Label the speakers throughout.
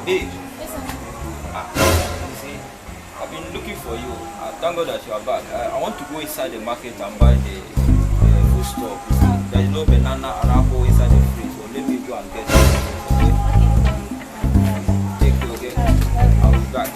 Speaker 1: Babe.
Speaker 2: Yes, sir.
Speaker 1: You see, I've been looking for you. Thank God that you are back. I want to go inside the market and buy the food stuff. There is no banana and apple inside the fridge, so let me go and get it. Okay? Take you, okay? I'll be back.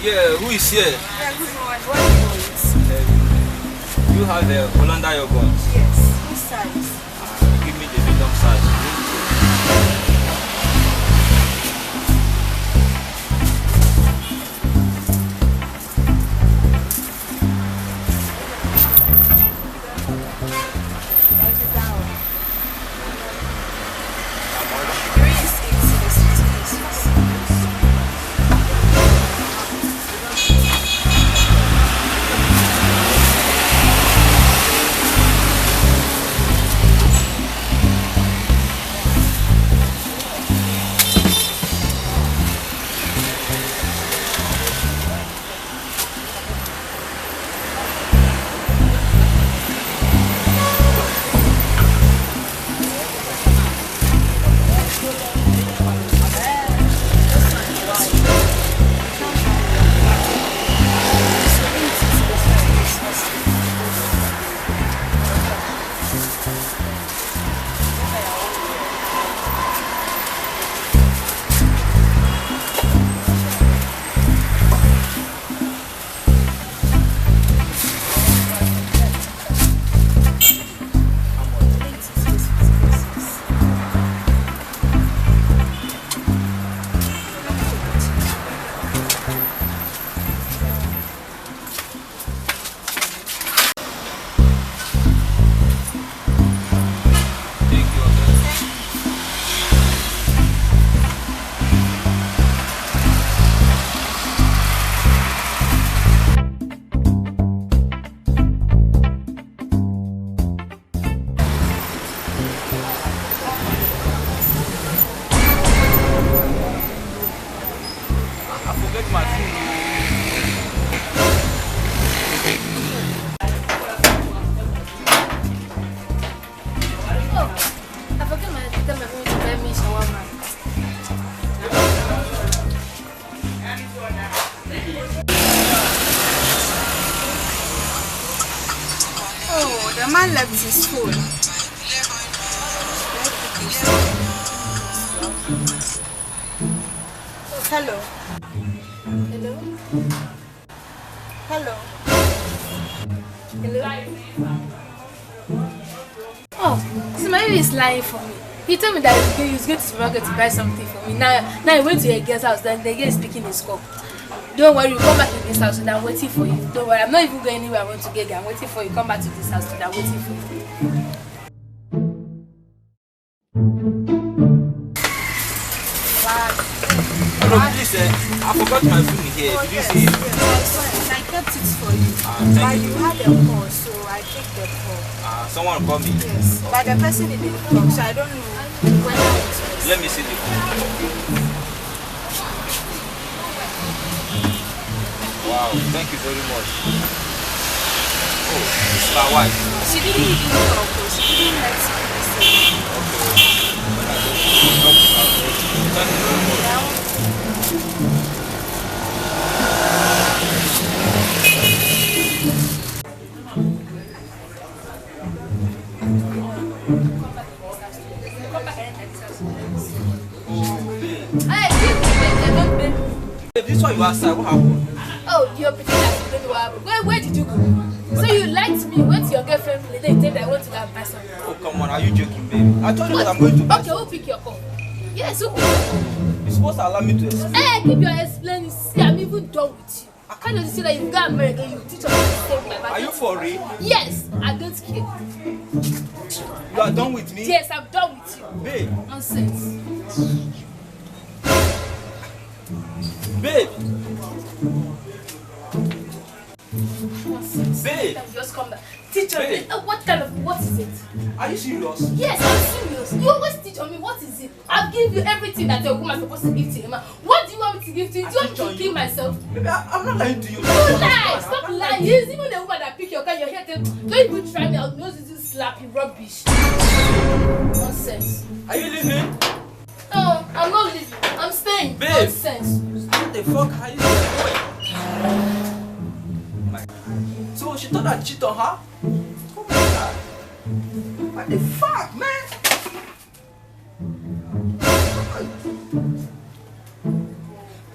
Speaker 1: Yeah, who is here?
Speaker 3: Yeah, good morning. What do you want?
Speaker 1: You have a Hollander yogurt.
Speaker 3: Yes. What size?
Speaker 1: Give me the medium size.
Speaker 3: The man left his phone. Hello.
Speaker 2: Hello?
Speaker 3: Hello.
Speaker 2: Hello? Oh, so my baby is lying for me. He told me that he was going to the supermarket to buy something for me. Now he went to your girl's house, then the girl is speaking his call. Don't worry, you come back to this house and I'm waiting for you. Don't worry, I'm not even going anywhere I want to get there. I'm waiting for you. Come back to this house and I'm waiting for you.
Speaker 1: Hello, please, I forgot my phone here. Did you see it?
Speaker 3: I kept it for you.
Speaker 1: Thank
Speaker 3: you
Speaker 1: you.
Speaker 3: had a call, so I took the call.
Speaker 1: Someone call me.
Speaker 3: Yes. But the person didn't talk, so I don't know whether it was.
Speaker 1: Let me see the phone. Wow, thank you very much. Oh, this is my wife.
Speaker 3: She didn't even talk, she didn't let me listen.
Speaker 1: Thank you very much. This is why you outside. What happened?
Speaker 2: Oh, you're pretending that you don't know what happened. Where did you go? So you liked me, went to your girlfriend place, then you tell me I want to go and buy something.
Speaker 1: Oh, come on, are you joking, baby? I told you that I'm going to buy
Speaker 2: Okay,
Speaker 1: something.
Speaker 2: who pick your call? Yes, who pick your call?
Speaker 1: You're supposed to allow me to explain.
Speaker 2: Hey, keep your explaining. See, I'm even done with you. I can't just say that you got married and you teach us to save my
Speaker 1: Are you for real?
Speaker 2: Yes, I don't care.
Speaker 1: You are done with me?
Speaker 2: Yes, I'm done with you.
Speaker 3: with you.
Speaker 1: Babe.
Speaker 2: Nonsense.
Speaker 1: Babe.
Speaker 2: Nonsense.
Speaker 1: Babe.
Speaker 2: Just come back. Teach on
Speaker 1: Babe.
Speaker 2: me. What is it?
Speaker 1: Are you serious?
Speaker 2: Yes, I'm serious. You always teach on me. What is it? I've given you everything that a woman is supposed to give to a man. What do you want me to give to you? Do you want me to kill myself?
Speaker 1: Baby, I'm not lying to you.
Speaker 2: You lie! Stop lying. Yes, even the woman that pick your car, your hair, don't even try me. I'll know this is slappy rubbish. Nonsense.
Speaker 1: Are you leaving?
Speaker 2: No, I'm not leaving. I'm staying.
Speaker 1: Babe.
Speaker 2: Nonsense.
Speaker 1: What the fuck are you doing? So she thought I'd cheat on her? Oh my god. What the fuck, man?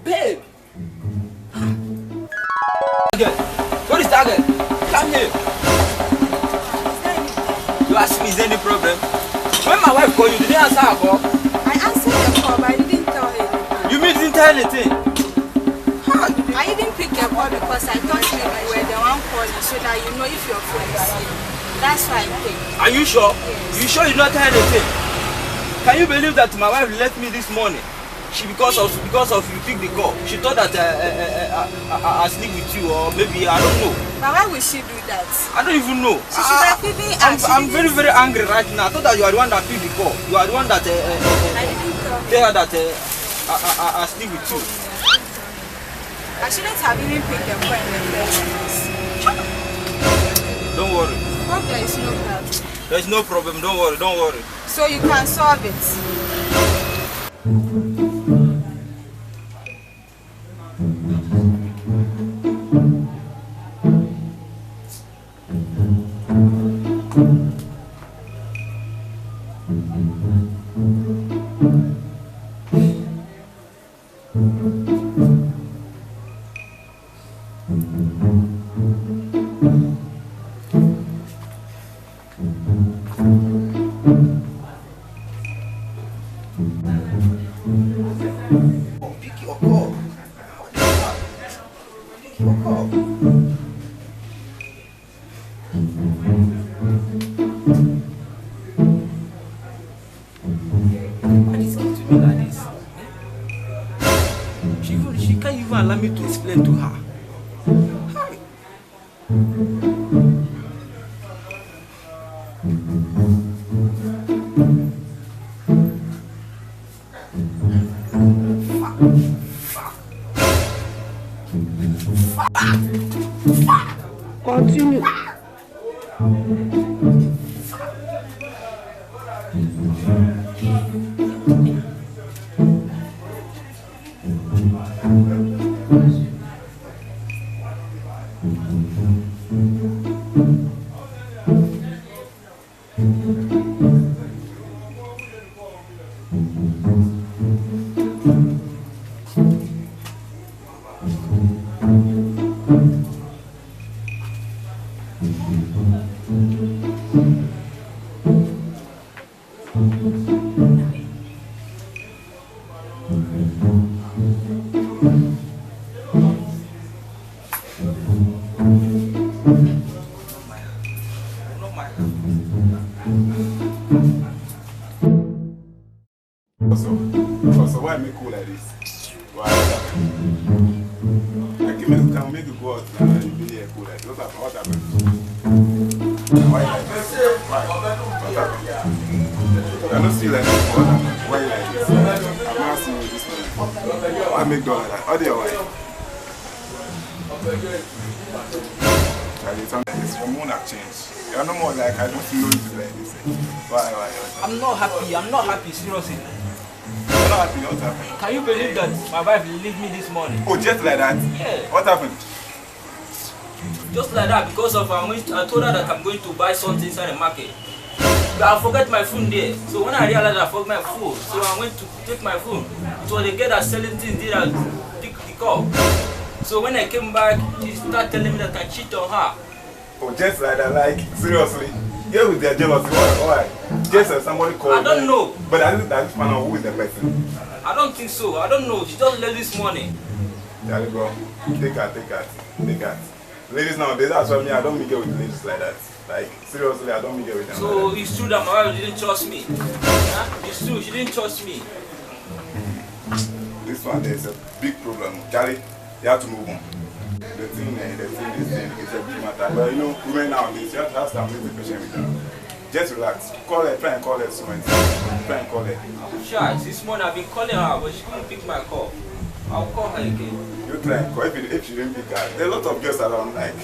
Speaker 1: Babe! Target! What is target? Come here! You ask me, is there any problem? When my wife called you, did you answer her call?
Speaker 3: I answered the call, but I didn't tell her.
Speaker 1: You mean you didn't tell anything?
Speaker 3: I didn't pick your call because I thought maybe you were the one calling so that you know if your phone is here. That's why I picked.
Speaker 1: Are you sure?
Speaker 3: Yes.
Speaker 1: You sure you not tell anything? Can you believe that my wife left me this morning? She because of you pick the call. She thought that I sleep with you, or maybe I don't know.
Speaker 3: But why would she do that?
Speaker 1: I don't even know.
Speaker 3: She should have even asked.
Speaker 1: I'm very angry right now. I thought that you are the one that picked the call. You are the one that
Speaker 3: I didn't
Speaker 1: tell her that I sleep with you.
Speaker 3: I shouldn't have even picked the call in the first place.
Speaker 1: Don't worry.
Speaker 3: Hope there is no problem.
Speaker 1: There's no problem. Don't worry. Don't worry.
Speaker 3: So you can solve it.
Speaker 1: Pick your call. Pick your call. Why is it to me like this? She can't even allow me to explain to her. Hi.
Speaker 3: Continue.
Speaker 4: So why make cool like this? Why? I can make it go out and be here cool like this. What happened? Why like this? Why? What happened? I don't see like this. What happened? Why like this? I'm asking you this man. Why make dollar like that? How do you why? Your mood have changed. You're no more like I don't feel you like this. Why?
Speaker 1: I'm not happy, seriously.
Speaker 4: You're not happy, what happened?
Speaker 1: Can you believe that my wife left me this morning?
Speaker 4: Oh, just like that?
Speaker 1: Yeah.
Speaker 4: What happened?
Speaker 1: Just like that, because of I told her that I'm going to buy something inside the market. But I forgot my phone there. So when I realized I forgot my phone, so I went to take my phone. It was the girl that selling things did I pick the call. So when I came back, she started telling me that I cheat on her.
Speaker 4: Oh, just like that, like, seriously? Here with their jealousy, why? Just as somebody called.
Speaker 1: I don't know.
Speaker 4: But I didn't find out who is the person.
Speaker 1: I don't think so. I don't know. She just left this morning.
Speaker 4: Charlie, bro, take her. Ladies nowadays, that's why I don't make it with ladies like that. Like, seriously, I don't mean get with them.
Speaker 1: So it's true that my wife didn't trust me. Huh? It's true, she didn't trust me.
Speaker 4: This one, there's a big problem. Charlie, you have to move on. The thing, it's a big matter. But you know, women nowadays, you have to have some little patient with them. Just relax. Call her, try and call her soon. Try and call her.
Speaker 1: Sure, this morning I've been calling her, but she couldn't pick my call. I'll call her again.
Speaker 4: You try and call. If she didn't pick her, there are a lot of girls around, like.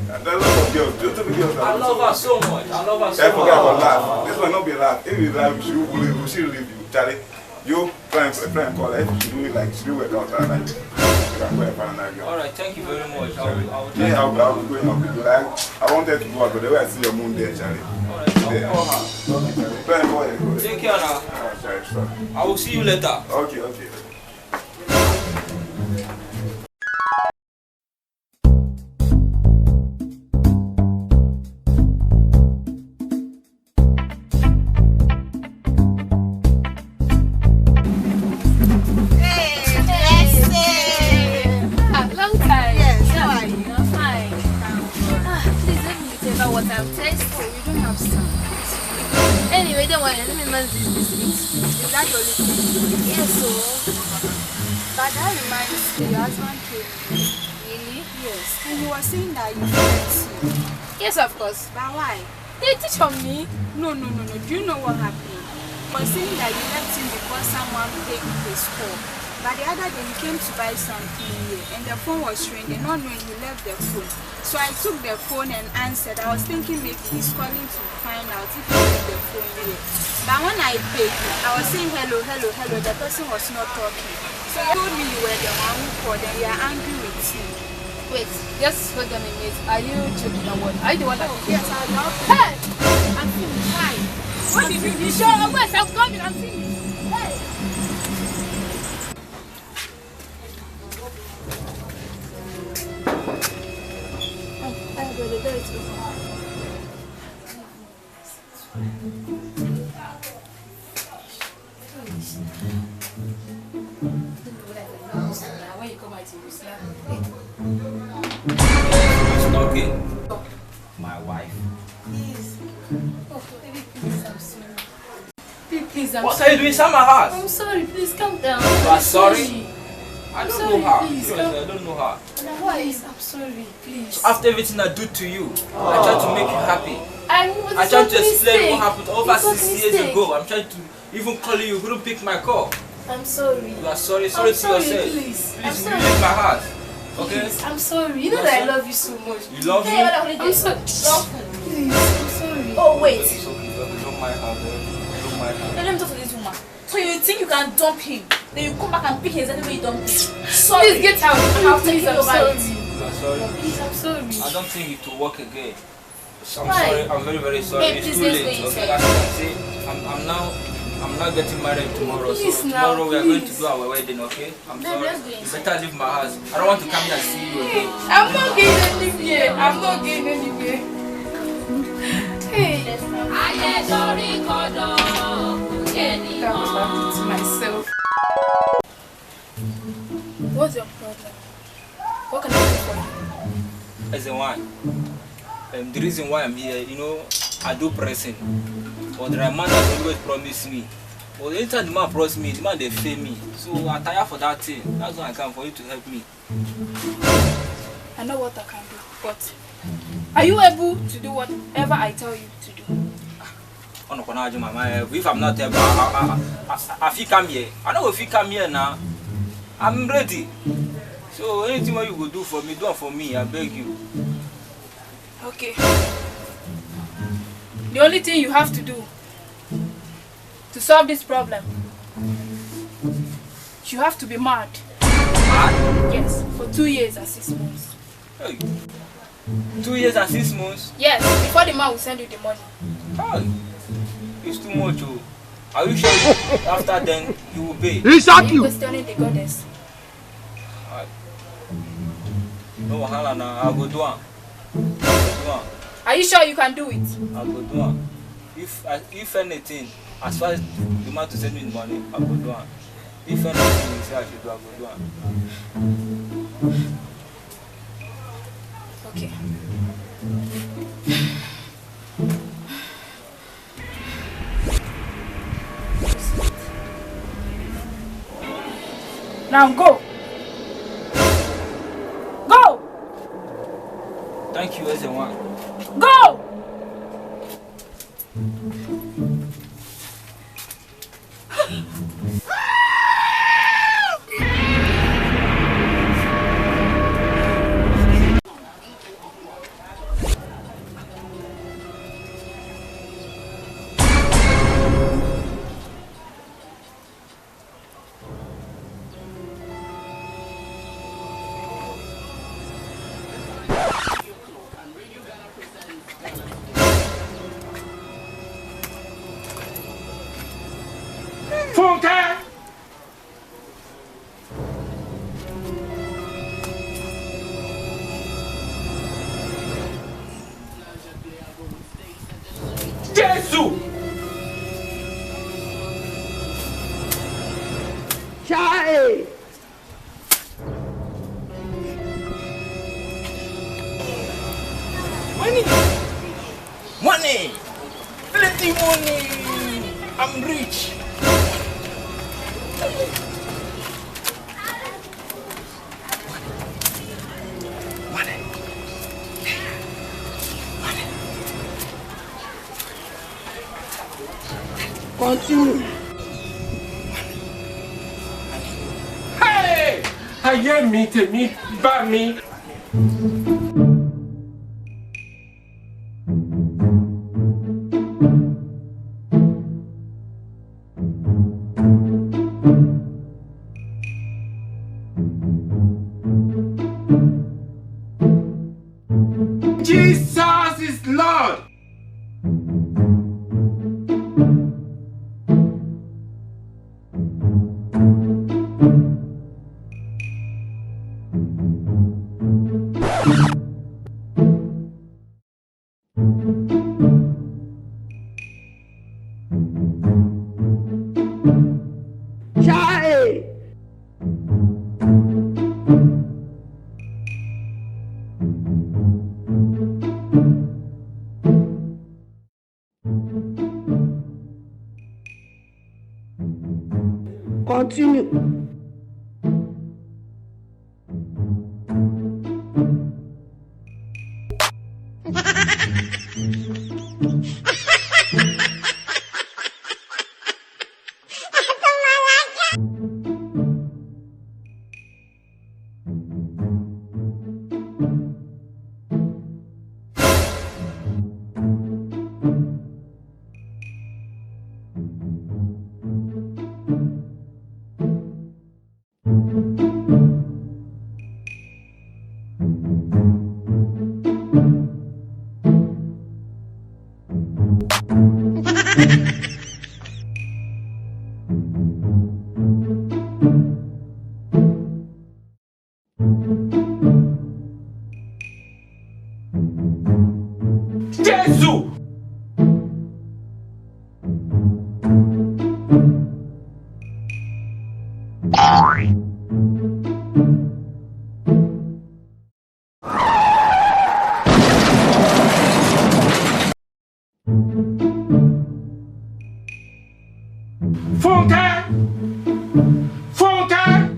Speaker 4: There are a lot of girls, beautiful girls around.
Speaker 1: I love her so much. I love her so
Speaker 4: much. Forget about
Speaker 1: much.
Speaker 4: laugh. This will not be laugh. If you laugh, she'll leave you. Charlie, you try and call her. If she do it like she do work out her like. You can call her for another girl.
Speaker 1: Alright, thank you very much. I'll
Speaker 4: be going up with you. Like, I wanted to go out, but the way I see your moon there, Charlie.
Speaker 1: Alright, I'll call her.
Speaker 4: Try and call her.
Speaker 1: Take care now.
Speaker 4: Alright, Charlie, stop.
Speaker 1: I will see you later.
Speaker 4: Okay.
Speaker 2: Anyway, don't worry, let me manage this biscuit.
Speaker 3: Is that your little? Yes, so. But that reminds me, your husband came.
Speaker 2: Really?
Speaker 3: Yes. And he was saying that you left him.
Speaker 2: Yes, of course.
Speaker 3: But why?
Speaker 2: They teach on me.
Speaker 3: No. Do you know what happened? He was saying that you left him because someone paid his call. But the other day he came to buy something here and the phone was ringing, not knowing he left the phone. So I took the phone and answered. I was thinking maybe he's calling to find out if he left the phone here. But when I paid him, I was saying hello, the person was not talking. So he told me you were the one who called and you are angry with him.
Speaker 2: Wait, just hold on a minute. Are you joking or what? Are you the one that
Speaker 3: Yes, I love you.
Speaker 2: Hey! I'm finished. Hi. What did you do? Sure, of course, I'm coming. I'm finished. Hey! When you come out, you slap.
Speaker 1: Who's talking? My wife.
Speaker 2: Please. Oh, baby, please, I'm sorry. Baby, please, I'm
Speaker 1: What
Speaker 2: sorry.
Speaker 1: are you doing inside my house?
Speaker 2: I'm sorry, please calm down.
Speaker 1: You are sorry? I don't
Speaker 2: sorry,
Speaker 1: know her.
Speaker 2: please,
Speaker 1: Seriously, I don't know her.
Speaker 2: Please, I'm sorry, please.
Speaker 1: So after everything I do to you, I try to make you happy. I
Speaker 2: I
Speaker 1: tried to explain what happened over
Speaker 2: It was
Speaker 1: 6 years ago. I'm trying to even call you couldn't pick my call.
Speaker 2: I'm sorry.
Speaker 1: You are sorry
Speaker 2: I'm
Speaker 1: to
Speaker 2: sorry,
Speaker 1: yourself.
Speaker 2: please. I'm
Speaker 1: Please, you
Speaker 2: sorry.
Speaker 1: leave my heart. Okay?
Speaker 2: Please, I'm sorry. You know that I love you so much.
Speaker 1: You love me?
Speaker 2: I'm sorry. Please, I'm sorry.
Speaker 3: Oh, wait.
Speaker 1: It's okay, don't mind her. Don't mind her.
Speaker 3: Let me talk to this woman. So you think you can dump him? Then you come back and pick exactly where you dump him. Sorry.
Speaker 2: Please get out.
Speaker 3: I'll take
Speaker 2: Please,
Speaker 3: you
Speaker 2: I'm
Speaker 3: over
Speaker 2: sorry.
Speaker 3: it.
Speaker 1: You are sorry?
Speaker 2: Please, I'm sorry.
Speaker 1: I don't think it will work again. I'm
Speaker 3: Why?
Speaker 1: sorry. I'm very, very sorry.
Speaker 3: Babe,
Speaker 1: It's
Speaker 3: please,
Speaker 1: too
Speaker 3: let's
Speaker 1: late.
Speaker 3: go
Speaker 1: Okay,
Speaker 3: inside.
Speaker 1: as you can see, I'm not getting married tomorrow.
Speaker 2: Please
Speaker 1: So
Speaker 2: now,
Speaker 1: tomorrow we are going to
Speaker 2: please.
Speaker 1: do our wedding. Okay? I'm
Speaker 3: Babe,
Speaker 1: sorry.
Speaker 3: let's go
Speaker 1: You
Speaker 3: inside.
Speaker 1: better leave my house. I don't want to come here and see you again.
Speaker 2: I'm not going anywhere. I'm not going anywhere. Hey. That was happening to myself. What's your problem? What can I do for you?
Speaker 1: As a one, the reason why I'm here, you know, I do pressing. But there are man that always promise me. But anytime the man promise me, the man they fail me. So I tire for that thing. That's why I come for you to help me.
Speaker 2: I know what I can do, but are you able to do whatever I tell you to do?
Speaker 1: If I'm not able, I feel come here. I know if you come here now, I'm ready. So anything what you will do for me, do it for me. I beg you.
Speaker 2: Okay. The only thing you have to do to solve this problem, you have to be mad.
Speaker 1: Mad?
Speaker 2: Yes, for 2 years and 6 months.
Speaker 1: Hey. 2 years and 6 months?
Speaker 2: Yes, before the man will send you the money.
Speaker 1: Hey. It's too much. Oh. Are you sure after then you will pay?
Speaker 2: Are you questioning the goddess?
Speaker 1: No wahala na, I go do am.
Speaker 2: Are you sure you can do it?
Speaker 1: I go do am. If anything, as far as the man to send me the money, I go do am. If anything you say I should do, I go do am.
Speaker 2: Okay. Now go. Go.
Speaker 1: Thank you, everyone.
Speaker 2: Go.
Speaker 1: Money! Plenty money! I'm rich! Money!
Speaker 5: Continue.
Speaker 6: Hey! Ayé mi tèmi bá mi. Jesus is Lord.
Speaker 5: Continue.
Speaker 6: Jésus! Fontaine! Fontaine!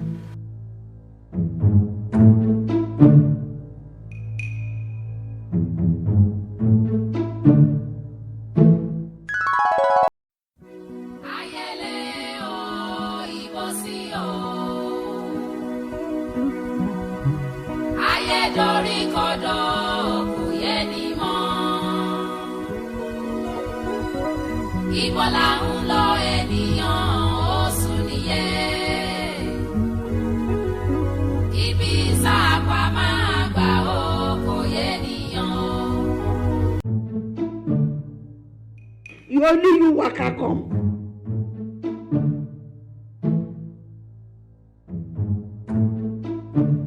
Speaker 5: You only you waka come.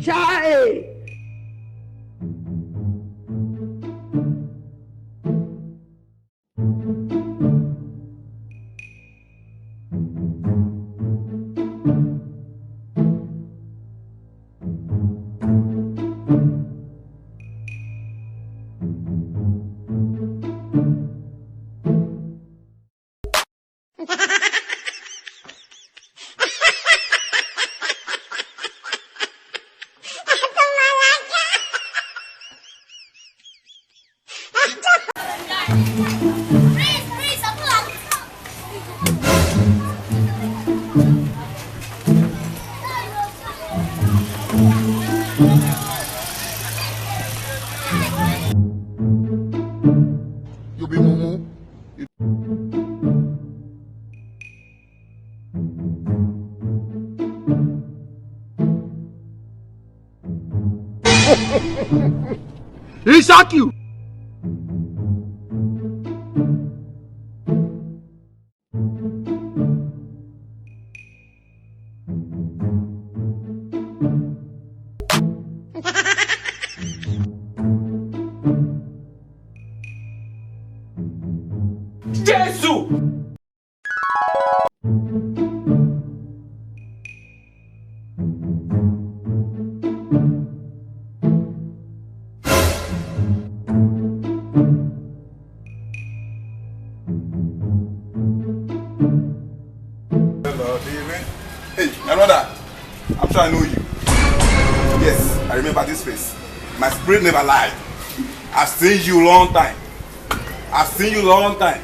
Speaker 5: Chai.
Speaker 7: You be Mumu. He shock you.
Speaker 6: Jesus!
Speaker 4: Hey, my brother, I'm sure I know you. Yes, I remember this face. My spirit never lied. I've seen you long time. I've seen you long time.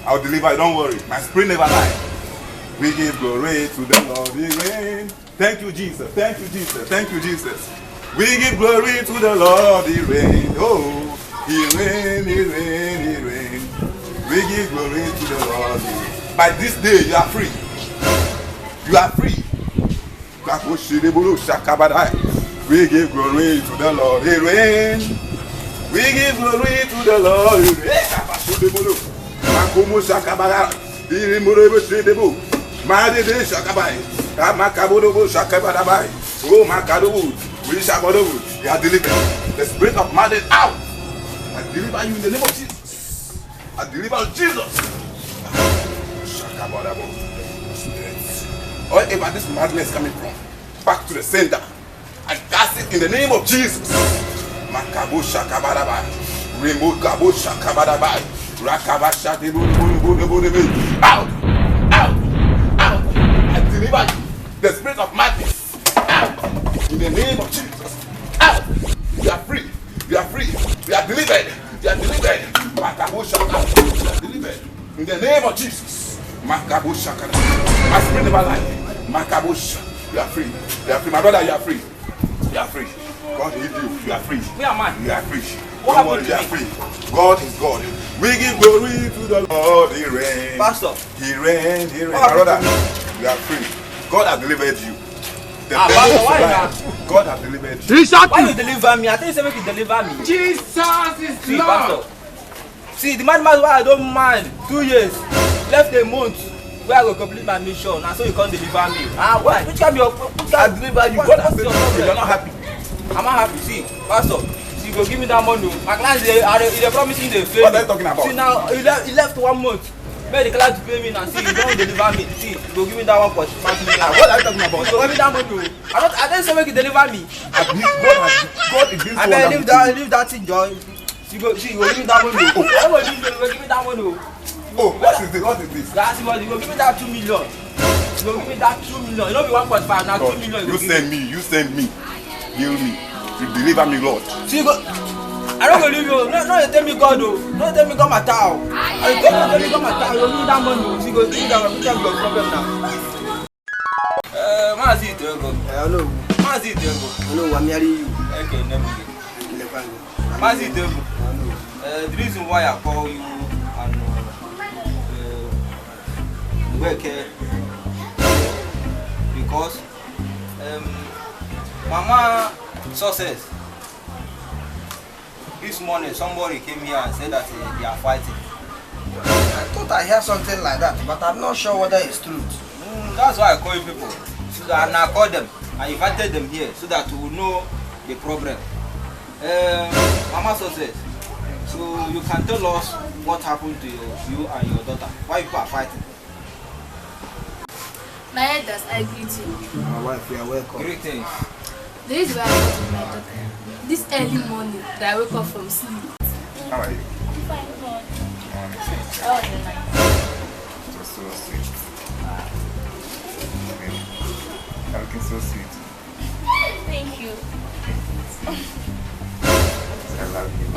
Speaker 4: I'll deliver you, don't worry. My spirit never lied. We give glory to the Lord, He reign. Thank you, Jesus. Thank you, Jesus. Thank you, Jesus. We give glory to the Lord, He reign. Oh, He reign, He reign, He reign. We give glory to the Lord. By this day, you are free. You are free. We give glory to the Lord, He reign. We give glory to the Lord, He reign. You are delivered. The spirit of madness out. I deliver you in the name of Jesus. I deliver Jesus. Wherever this madness coming from, back to the center. I cast it in the name of Jesus. Makabo shakabadaba. Remove kabo shakabadaba. Rakabasha out. Out. Out. I deliver you. The spirit of madness. Out. In the name of Jesus. Out. You are free. You are free. You are delivered. You are delivered. Makabo shakabadaba. You are delivered. In the name of Jesus. Makabo shakabadaba. My spirit never lied. Makabosha, you are free. You are free. My brother, you are free. You are free. God healed you. You are free.
Speaker 1: We are man.
Speaker 4: You are free.
Speaker 1: What
Speaker 4: Don't worry,
Speaker 1: happened to
Speaker 4: you are free. God is God. We give glory to the Lord. He reigns.
Speaker 1: Pastor.
Speaker 4: He reigns. He reigns.
Speaker 1: What
Speaker 4: My brother,
Speaker 1: happened
Speaker 4: you are free. God has delivered you. The
Speaker 1: Pastor, why
Speaker 4: now?
Speaker 1: now?
Speaker 4: God has delivered you.
Speaker 7: He shock
Speaker 1: Why
Speaker 7: you.
Speaker 1: you deliver me? I think you said make you deliver me.
Speaker 6: Jesus is
Speaker 1: See,
Speaker 6: Lord.
Speaker 1: Pastor. See, the man why I don't mind. 2 years. Left a month. Where I will complete my mission, and so you can't deliver me. Why? Which can be your?
Speaker 4: I deliver you. God has delivered you. You are not happy.
Speaker 1: I'm not happy. See, Pastor. See, go give me that money. My clients they promising they pay me.
Speaker 4: What are you talking about?
Speaker 1: See now, he left 1 month. Make the client to pay me now. See, you don't deliver me. See, go give me that 1.5 million.
Speaker 4: What are you talking about?
Speaker 1: Go give me that money. I didn't say make you deliver me.
Speaker 4: God is this
Speaker 1: I better leave that thing, Joy. You go give me that money. Why would you give me that money?
Speaker 4: Oh, what is this? What is this?
Speaker 1: That's what you go give me that 2 million. You go give me that 2 million. You know be 1.5 now 2 million.
Speaker 4: You send me. You send me. Heal me. You deliver me, Lord.
Speaker 1: See go. I don't believe you. No, you tell me God though. No, tell me God my town. I tell me God my town. You give me that money. See go give me that money. Tell me your problem now. Mazi Tego.
Speaker 8: Hello.
Speaker 1: Mazi Tego.
Speaker 8: Hello, I'm hearing you.
Speaker 1: Okay, never. Mazi Tego. The reason why I call you and work because Mama success. This morning somebody came here and said that they are fighting.
Speaker 8: I thought I heard something like that, but I'm not sure whether it's true.
Speaker 1: That's why I call you people. So that I call them. I invited them here so that we will know the problem. Mama success. So you can tell us what happened to you and your daughter. Why people are fighting?
Speaker 2: My elders, I greet you.
Speaker 8: My wife, you are welcome.
Speaker 1: Greetings.
Speaker 2: The reason why I got with my daughter this early morning that I wake up from sleep.
Speaker 4: How are you?
Speaker 2: Fine, God.
Speaker 4: Morning.
Speaker 2: Oh, the night.
Speaker 4: Just so sweet. Really? You're looking so sweet.
Speaker 2: Thank you.
Speaker 4: I love you.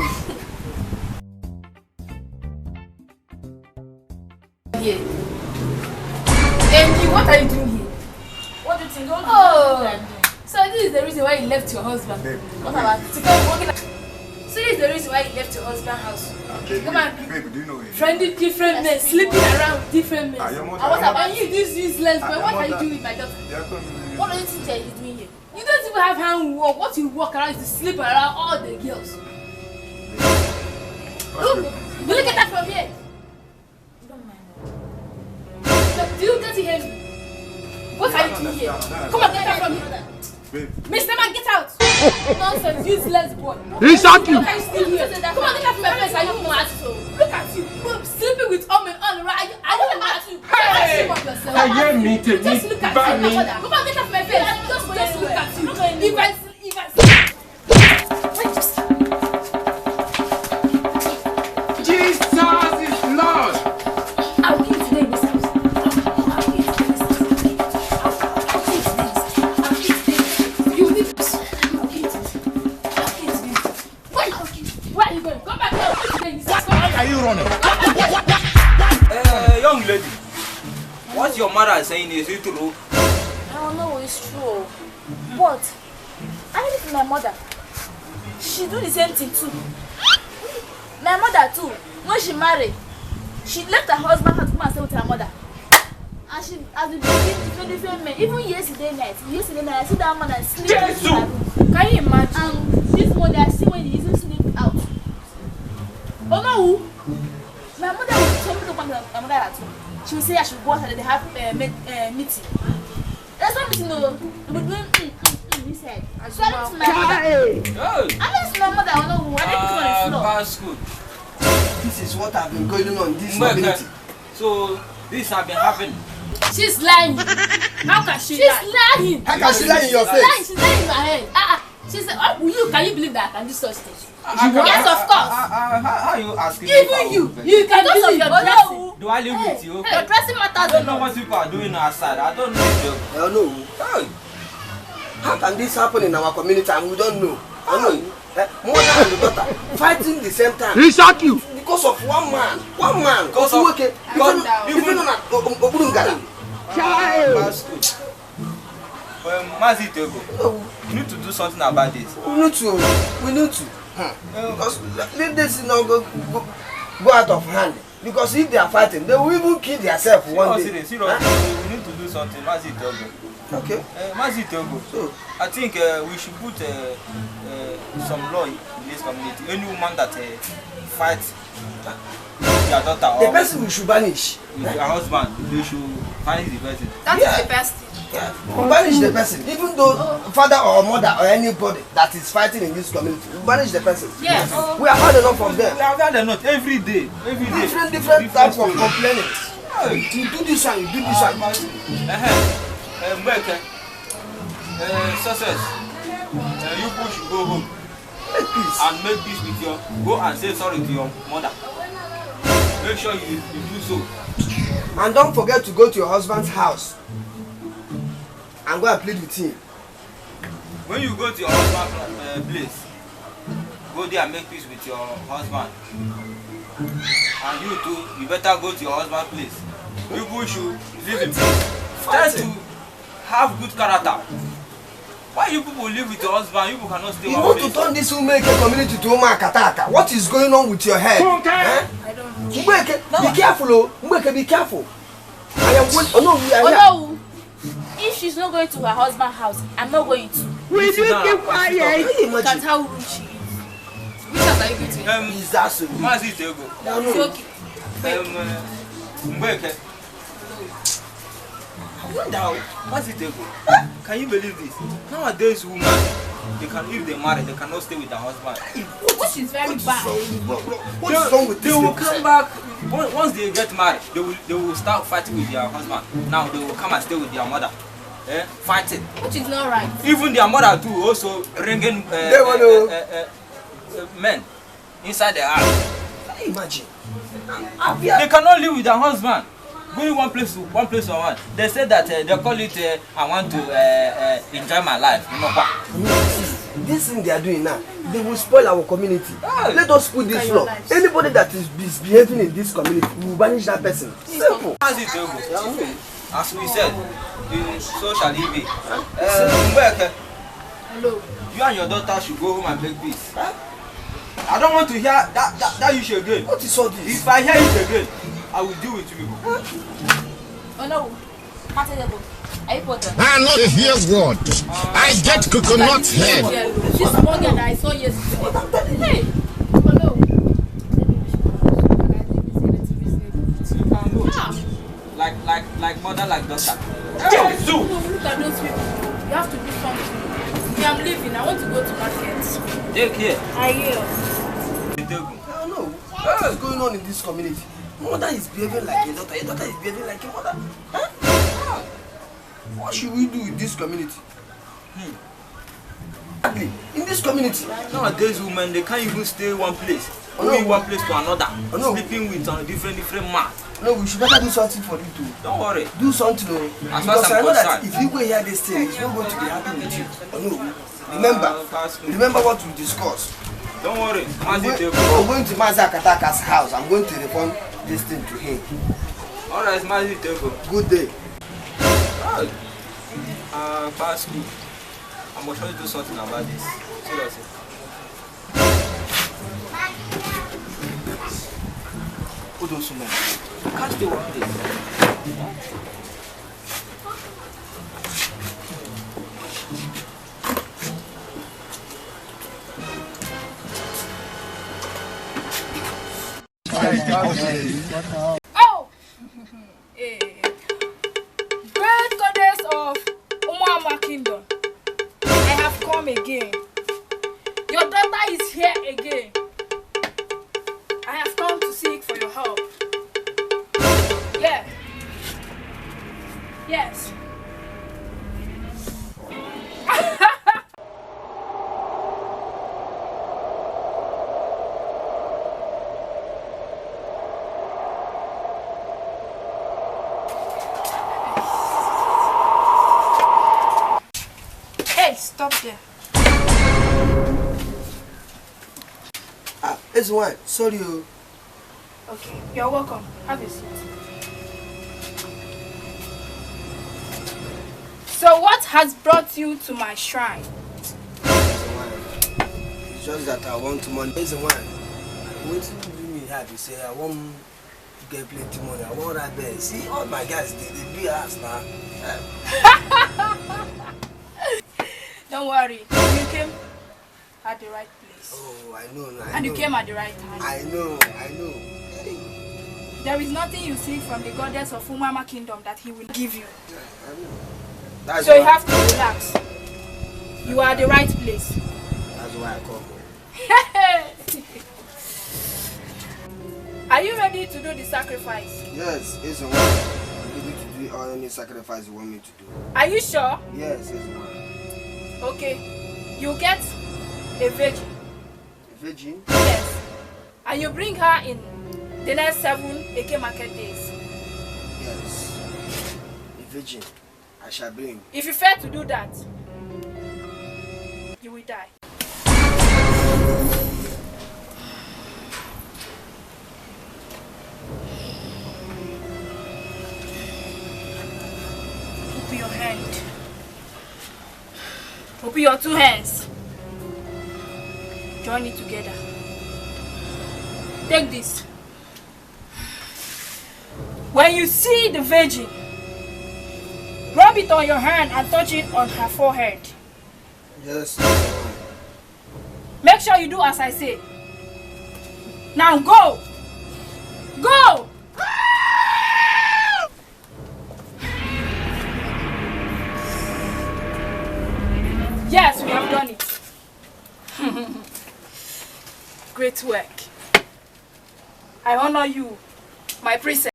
Speaker 2: Yeah. what are you doing here?
Speaker 3: What do you think?
Speaker 2: So this is the reason why you left your husband. What about it? So this is the reason why you left your husband's house. Come on,
Speaker 4: baby, do you know it?
Speaker 2: friendly different men, sleeping around with different men. And what about you, this useless boy? What are you doing with my daughter? What do you think that you're doing here? You don't even have handwork. What you walk around is to sleep around all the girls. Look at that from here. Do you get to hear me? What are you doing here? Come on, get out from here. Mr. Man, get out! Nonsense, useless boy.
Speaker 7: He shot you!
Speaker 2: Come on, get out from my face. Are you mad? Look at you. Sleeping with all men all around. I don't mad you.
Speaker 6: Hey! I hear me to
Speaker 2: Just look at you. Come on, get out from my face. Just look at you. If I
Speaker 6: Jesus is Lord!
Speaker 2: I'll kill you today in this house. I'll kill you today in this house. I'll kill you today. You will leave this. I'll kill you today. I'll kill you today. Where are you going? Come back here. I'll kill you today in this house.
Speaker 7: Why are you running?
Speaker 1: Young lady, what your mother is saying is it true?
Speaker 3: I don't know it's true. But I live with my mother. She do the same thing too. My mother too. When she married, she left her husband to come and stay with her mother. And she has been different men. Even yesterday night, I see that man and sleep in her room. Can you imagine? And this morning I see when he isn't sleep out. Oh no! My mother will tell me to come to my mother at home. She will say I should go outside and they have meeting. There's no meeting though. They will doing this head. So I look to my mother. I look to my mother. I don't know. I didn't put on the floor.
Speaker 1: That's good.
Speaker 8: This is what I've been going on this community.
Speaker 1: So this has been happening.
Speaker 2: She's lying. How can she lie? She's lying.
Speaker 8: How can she lie in your
Speaker 2: She's lying.
Speaker 8: face?
Speaker 2: She's lying in my head. She said, oh, can you believe that I can do such things? Yes, of course.
Speaker 1: How are you asking me?
Speaker 2: Even you can believe your dressing.
Speaker 1: Do I live with you?
Speaker 2: Your dressing
Speaker 1: I
Speaker 2: matters.
Speaker 1: don't know what people are doing outside. I don't know.
Speaker 8: I don't know.
Speaker 1: Hey.
Speaker 8: How can this happen in our community and we don't know? I know. Mother and daughter fighting the same time.
Speaker 7: He shot you!
Speaker 8: Because of one man. One man.
Speaker 1: Because of
Speaker 8: even on Obudungara.
Speaker 1: That's good. Mazi Tego, you need to do something about this.
Speaker 8: We need to. Because let this not go out of hand. Because if they are fighting, they will even kill themselves one day.
Speaker 1: Seriously, we need to do something. Mazi Tego.
Speaker 8: Okay.
Speaker 1: Mazi Tego.
Speaker 8: So,
Speaker 1: I think we should put some law in this community. Any woman that fights their daughter
Speaker 8: the
Speaker 1: or
Speaker 8: person we should banish.
Speaker 1: with their husband, they should punish the person.
Speaker 2: That is the best thing.
Speaker 8: Yeah. Banish the person. Even though father or mother or anybody that is fighting in this community, banish the person.
Speaker 2: Yes.
Speaker 8: We have had enough of them.
Speaker 1: We have had enough every day.
Speaker 8: Different types of complaining. You do this one, you do this one.
Speaker 1: Success. You push, go home
Speaker 8: Make peace.
Speaker 1: and make peace with your. Go and say sorry to your mother. Make sure you do so.
Speaker 8: And don't forget to go to your husband's house and go and plead with him.
Speaker 1: When you go to your husband's place, go there and make peace with your husband. And you too, you better go to your husband's place. People should live in peace. Try to have good character. Why you people live with your husband? You people cannot stay
Speaker 8: You
Speaker 1: one
Speaker 8: want
Speaker 1: place.
Speaker 8: to turn this Umeke community to Umakataka. What is going on with your head?
Speaker 2: I don't know.
Speaker 8: Umeke, be careful, oh. Umeke, be careful. I am going. Oh no, we are here.
Speaker 3: Oh no! If she's not going to her husband's house, I'm not going to.
Speaker 5: Will you keep quiet?
Speaker 8: Can you
Speaker 2: Look at
Speaker 8: imagine?
Speaker 2: how rude she is. Which house are you going to?
Speaker 8: Is that so?
Speaker 1: Mazi Tego.
Speaker 2: It's okay.
Speaker 1: Mbeke. Mazi Tego. Can you believe this? Nowadays, women, if they marry, they cannot stay with their husband.
Speaker 2: Which is very bad.
Speaker 8: What is wrong with
Speaker 1: They
Speaker 8: this?
Speaker 1: will come back. Once they get married, they will start fighting with their husband. Now they will come and stay with their mother. Fighting.
Speaker 2: Which is not right.
Speaker 1: Even their mother too also bringing men inside the house.
Speaker 8: Can you imagine?
Speaker 1: They cannot live with their husband. Going one place to one. They say that they call it I want to enjoy my life. You know what?
Speaker 8: This thing they are doing now, they will spoil our community. Let us put this law. Anybody that is misbehaving in this community, we will banish that person. Simple.
Speaker 1: As we said, so shall it be. Mbeke,
Speaker 2: Hello.
Speaker 1: you and your daughter should go home and make peace. I don't want to hear that issue again.
Speaker 8: What is all this?
Speaker 1: If I hear it again, I will deal with you.
Speaker 2: Oh no.
Speaker 7: I not hear word. I get coconut head.
Speaker 2: This small girl that I saw yesterday. Hey. Hello.
Speaker 1: Like mother, like daughter.
Speaker 2: No, look at those people. You have to do something. Me, I'm leaving. I want to go to market.
Speaker 1: Take care.
Speaker 2: I hear.
Speaker 8: I don't know. What is going on in this community? Mother is behaving like a daughter. Your daughter is behaving like a mother. Huh? What should we do in this community? In this community.
Speaker 1: Nowadays, women, they can't even stay one place.
Speaker 8: Oh, no.
Speaker 1: Going one place to another.
Speaker 8: Oh, no.
Speaker 1: Sleeping with different man.
Speaker 8: No, we should better do something for you too.
Speaker 1: Don't worry.
Speaker 8: Do something, no.
Speaker 1: As far as
Speaker 8: Because
Speaker 1: I'm
Speaker 8: I know that
Speaker 1: concerned.
Speaker 8: if you go hear this thing, it's not going to be happy with you. Oh, no. Remember what we discussed.
Speaker 1: Don't worry.
Speaker 8: I'm going to Mazakataka's house. I'm going to report this thing to him.
Speaker 1: Alright, Mazi Tego.
Speaker 8: Good day.
Speaker 1: Past school. I'm going to do something about this. Seriously. Who those women? You can't stay one place.
Speaker 2: Oh! Great goddess of Umama Kingdom, I have come again. Your daughter is here again. I have come to seek for your help. Yeah. Yes. Hey, stop there.
Speaker 8: It's one. Sorry.
Speaker 2: Okay, you're welcome. Have a seat. So what has brought you to my shrine?
Speaker 8: It's just that I want money. It's one. What do me have? You say I want to get plenty money. I want that bed. See, all my guys, they be us now.
Speaker 2: Don't worry, you came at the right place.
Speaker 8: Oh, I know.
Speaker 2: And you came at the right time.
Speaker 8: I know.
Speaker 2: There is nothing you seek from the goddess of Umama Kingdom that he will give you.
Speaker 8: That's
Speaker 2: So you
Speaker 8: why,
Speaker 2: have to relax. You are at the right place.
Speaker 8: That's why I come home.
Speaker 2: Are you ready to do the sacrifice?
Speaker 8: Yes, it's one. I'm ready to do any sacrifice you want me to do.
Speaker 2: Are you sure?
Speaker 8: Yes, it's one.
Speaker 2: Okay. You get a virgin.
Speaker 8: A virgin?
Speaker 2: Yes. And you bring her in the next 7 A.KA market days.
Speaker 8: Yes. A virgin. I shall bring.
Speaker 2: If you fail to do that, you will die. Open your hand. Open your 2 hands. Join it together. Take this. When you see the virgin, rub it on your hand and touch it on her forehead.
Speaker 8: Yes.
Speaker 2: Make sure you do as I say. Now go! Go! Yes, we have done it. Great work. I honor you, my princess.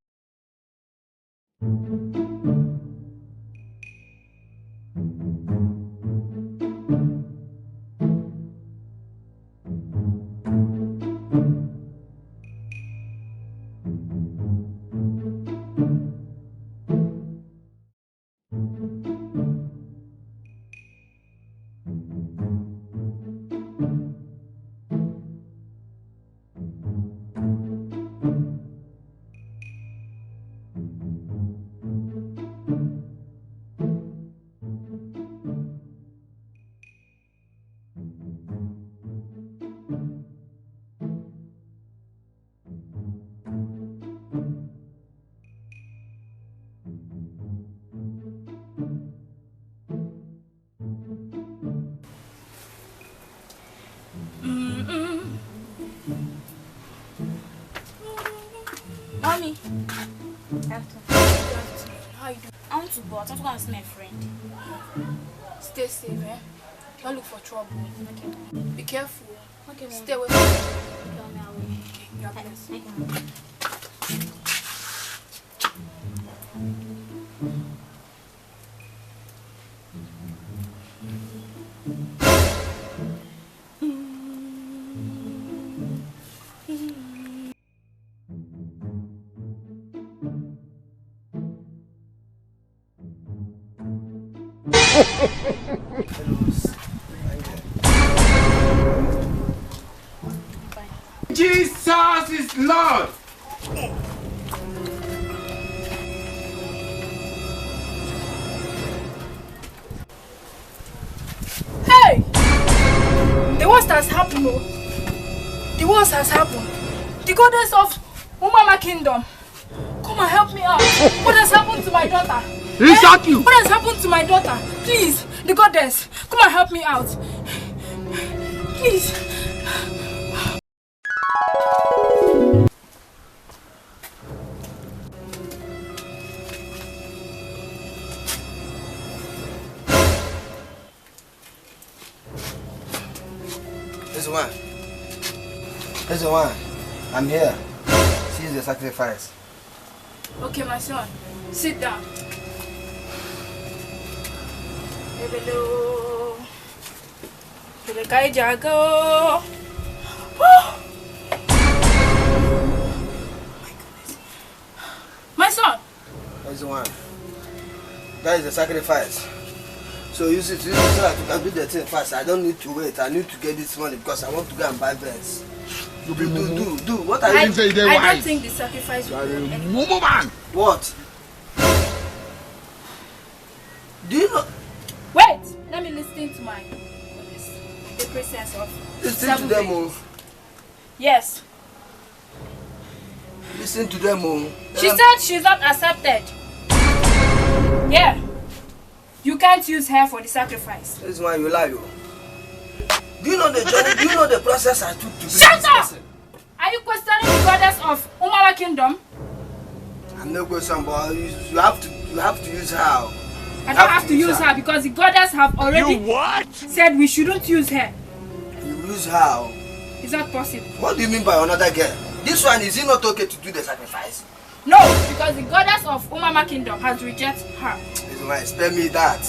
Speaker 2: to go out. I want to go and see my friend. Stay safe, eh? Don't look for trouble. Okay. Be careful. Okay, stay away from me. God bless.
Speaker 6: Jesus is Lord.
Speaker 2: Hey! The worst has happened, oh. The worst has happened. The goddess of Umama Kingdom. Come and help me out. What has happened to my daughter?
Speaker 6: He shot you.
Speaker 2: What has happened to my daughter? Please, the goddess, come and help me out. Please.
Speaker 8: This one. I'm here. See the sacrifice.
Speaker 2: Okay, my son, sit down. Hello. Kai Jago. My son.
Speaker 8: This one. That is the sacrifice. So use it so that you can do the thing fast. I don't need to wait. I need to get this money because I want to go and buy Benz. Do. What are you
Speaker 2: saying? I don't think the sacrifice will work.
Speaker 7: Mumu man.
Speaker 8: What? Do you know?
Speaker 2: Wait, let me listen to my the presence of
Speaker 8: Listen to them, oh.
Speaker 2: Yes.
Speaker 8: Listen to them, oh.
Speaker 2: She said she's not accepted. Yeah. You can't use her for the sacrifice.
Speaker 8: This is why you lie, oh. Do you know the journey? Do you know the process I took to
Speaker 2: Shut up! Are you questioning the goddess of Umawa Kingdom?
Speaker 8: I'm no question, but you have to use her.
Speaker 2: I don't have to use her because the goddess have already said we shouldn't use her.
Speaker 8: You use her.
Speaker 2: It's not possible.
Speaker 8: What do you mean by another girl? This one, is it not okay to do the sacrifice?
Speaker 2: No, because the goddess of Umama Kingdom has rejected her.
Speaker 8: This one, spare me that.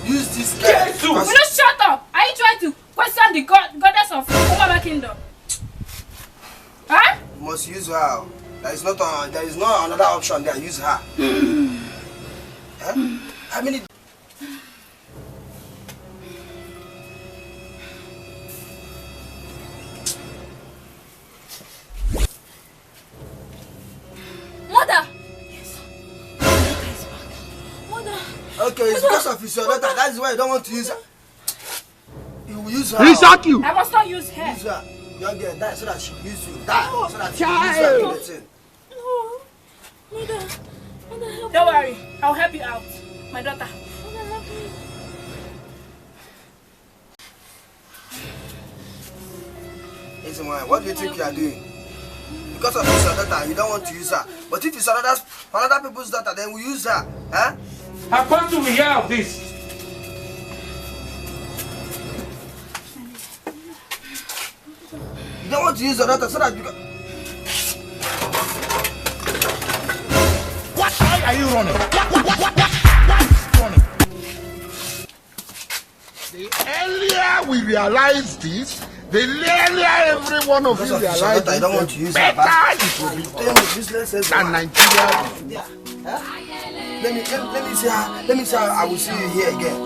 Speaker 8: Use this girl.
Speaker 2: Will you shut up? Are you trying to question the goddess of Umama Kingdom? Huh?
Speaker 8: You must use her. There is no another option there. Use her. Huh? How many?
Speaker 2: Mother! Yes. Mother!
Speaker 8: Okay, it's because of his daughter. That's why you don't want to use her. You will use her.
Speaker 6: He shot you.
Speaker 2: I must not use her.
Speaker 8: Use her. Young girl, die so that she will use you. Die so that she will use her.
Speaker 2: No. Mother, help me. Don't worry. I'll help you out. My daughter. Mother, help me.
Speaker 8: Listen, man, what do you think you are doing? Because of his daughter, you don't want to use her. But if it's another people's daughter, then we use her. Huh?
Speaker 6: How come to hear of this?
Speaker 8: You don't want to use your daughter so that you can...
Speaker 7: Why are you running? What running? The earlier we realize this, the earlier every one of you realize
Speaker 8: I don't want to use her.
Speaker 7: better it will be than Nigeria.
Speaker 8: Yeah. Huh? Let me see how I will see you here again.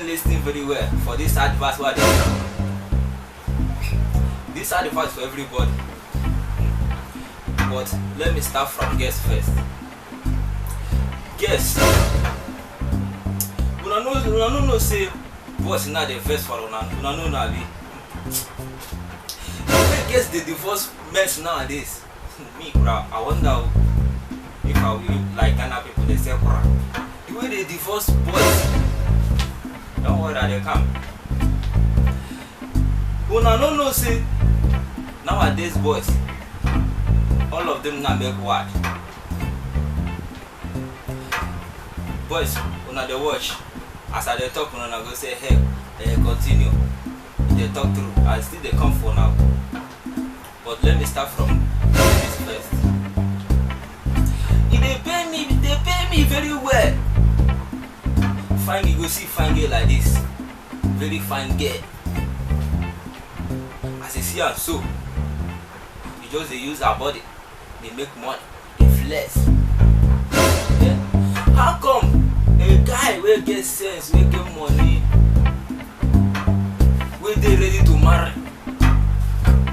Speaker 1: Listen very well for this advice. This advice for everybody. But let me start from guest first. Guest. Una no say what's not the first for una no na be. Guess the divorce men nowadays. Me, I wonder if I will like Ghana people they say the way they divorce boys now they come. Una no know say nowadays boys, all of them now make what? Boys, una they watch. As I they talk, una go say hey, continue. They talk through. I still they come for now. But let me start from this first. If they pay me very well. Fine, you go see fine girl like this. Very fine girl. As you see her so, you just they use her body. They make money. They flex. Yeah. How come a guy will get sense, will get money, will they ready to marry?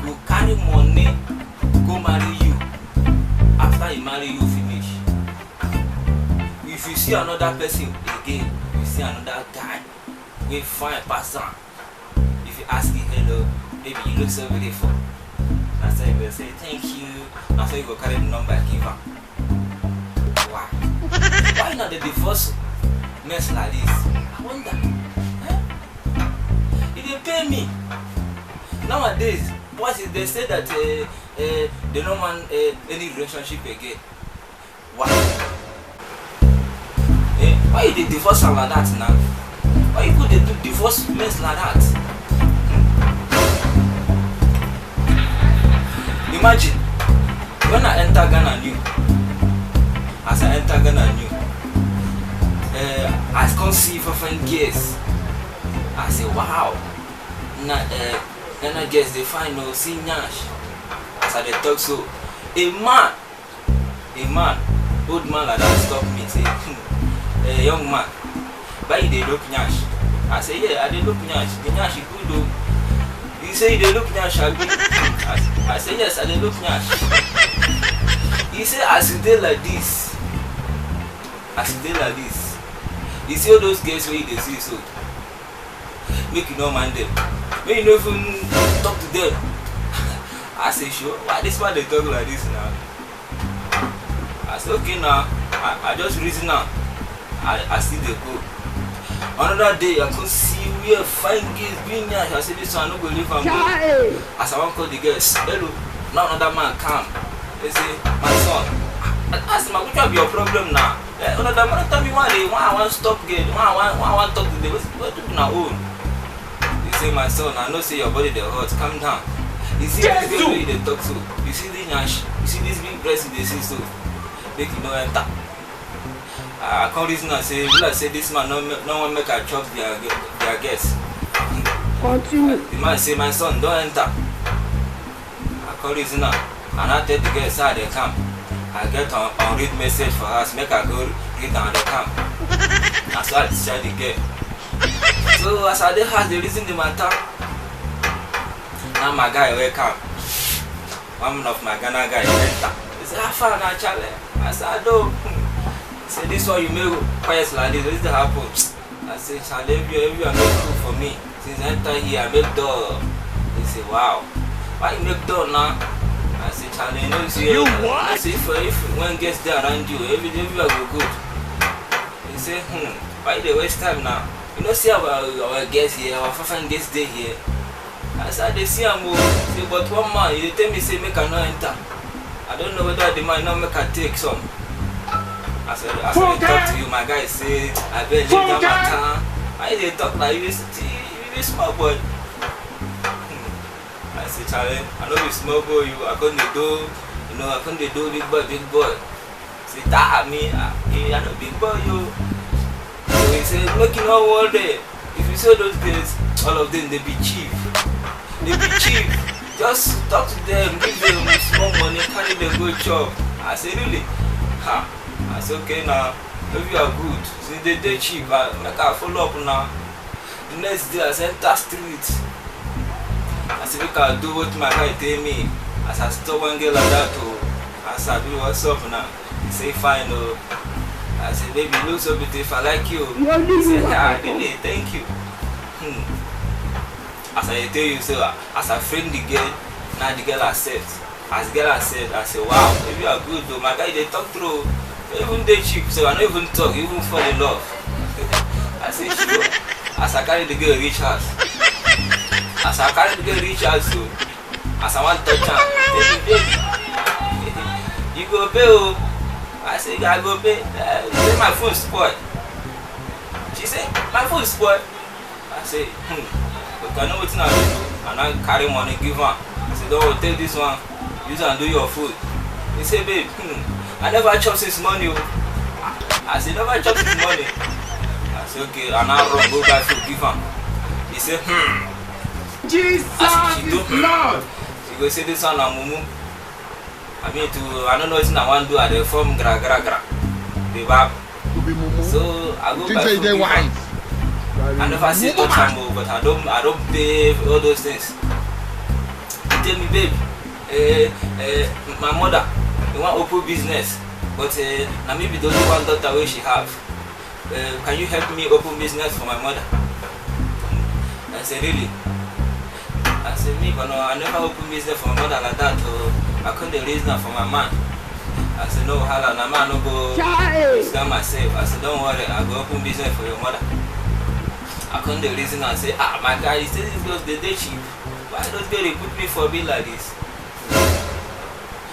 Speaker 1: Go carry money, go marry you. After he marry you, finish. If you see another person again, you see another guy, we find person. If you ask him hello, baby, you look so beautiful. That's how you will say thank you. That's how you go carry the number and give her. Why? Why not the divorce mess like this? I wonder. If they pay me nowadays, boys they say that they don't want any relationship again. Why? Why you divorce like that now? Why you put the divorce mess like that? Imagine when I enter Ghana new. As I enter Ghana new, I can't see if I find girls. I say wow. Ghana girls they find no see nyash. As I they talk so, a man, old man like that stop me say, a young man, why they look nyash? I say yeah, I they look nyash. The nyash is good though. You say they look nyash, I say yes, I they look nyash. He say as you dey like this, you see all those girls where you see so, make you no mind them, make you no even talk to them. I say sure, why this man they talk like this now? I say okay now, I just reason now, I still dey go. Another day I could see where fine girls being here. I say this one no go leave am go. As I want call the girls, hello, now another man come. They say, my son, I ask him, which will be your problem now? Another man tell me why I want to stop girl, why I want to talk to them, what do you now own? They say, my son, I know say your body they hot, calm down. You see this big way they talk so, you see this nyash, you see this big breast they see so, make you no enter. I can't reason and say, will I say this man no one make a chop their guests.
Speaker 5: Continue.
Speaker 1: The man say, my son, don't enter. I can't reason now. And I tell the girls how they come. I get on read message for us, make her go read and they come. That's why I decide the girl. So as I dey house, they reason the matter. Now my guy wake up. One of my Ghana guys enter. He say, how far now, Charlie? I said, I don't. He said, this one you make quiet like this, what is that happen? I said, Charlie, if you are make food for me, since I enter here, I make door. He said, wow. Why you make door now? I say, Charlie, no, see, you what? I say, if one gets there around you, every go good. He say, why they waste time now? You know, see our guests here, our fine guests day here. I said, they see I'm say, but one man, you tell me, say, make a no enter. I don't know whether the man not make a take some. I said, I talk to you, my guy say, I bet you that matter. Why they talk like you, you small boy. I say, Charlie, I know you small boy, I couldn't do, I couldn't do big boy. Say, that me, I know big boy, you. So he said, making all day. If you see those guys, all of them, they be cheap. They be cheap. Just talk to them, give them small money, carry them go job. I say, really? Ha. I say, okay now, if you are good, since they cheap, I make a follow up now. The next day, I say, enter street. I said, we can do what my guy tell me. As I stop one girl like that, I said, what's up now? He say, fine, I said, baby, you look so beautiful, I like you. He said, yeah, really, thank you. As I tell you, so as I friend the girl, now the girl accepts. As the girl accepts, I say, wow, if you are good though, my guy, they talk through. Even they cheap, so I don't even talk, even fall in love. I say, sure. As I carry the girl reach house. As I carry the girl reach house, so as I want to touch her, baby, you go pay. Oh. I say, I go pay. Say my phone spoiled. She say, my phone spoiled. I say, but I know what's not do. And I carry money, give her. I say, don't take this one. Use and do your food. He say, babe, I never chop this money. I say, never chop this money. I say, okay, and I run, go back to give her. He say,
Speaker 6: Jesus is Lord.
Speaker 1: She go say this one na Mumu. I mean I don't know what I want to do at the form gra. The bab. So I go back to give her. I never say touch am, but I don't pay all those things. He tell me, babe, my mother, they want open business, but now maybe the only one daughter where she have. Can you help me open business for my mother? I said, really? I said, me, but no, I never open business for my mother like that. I couldn't raise that for my man. I said, no, hala, na man no go scam myself. I said, don't worry, I go open business for your mother. I couldn't reason and say, my guy, he said this girls, they cheap. Why those girls, they put me for a bill like this?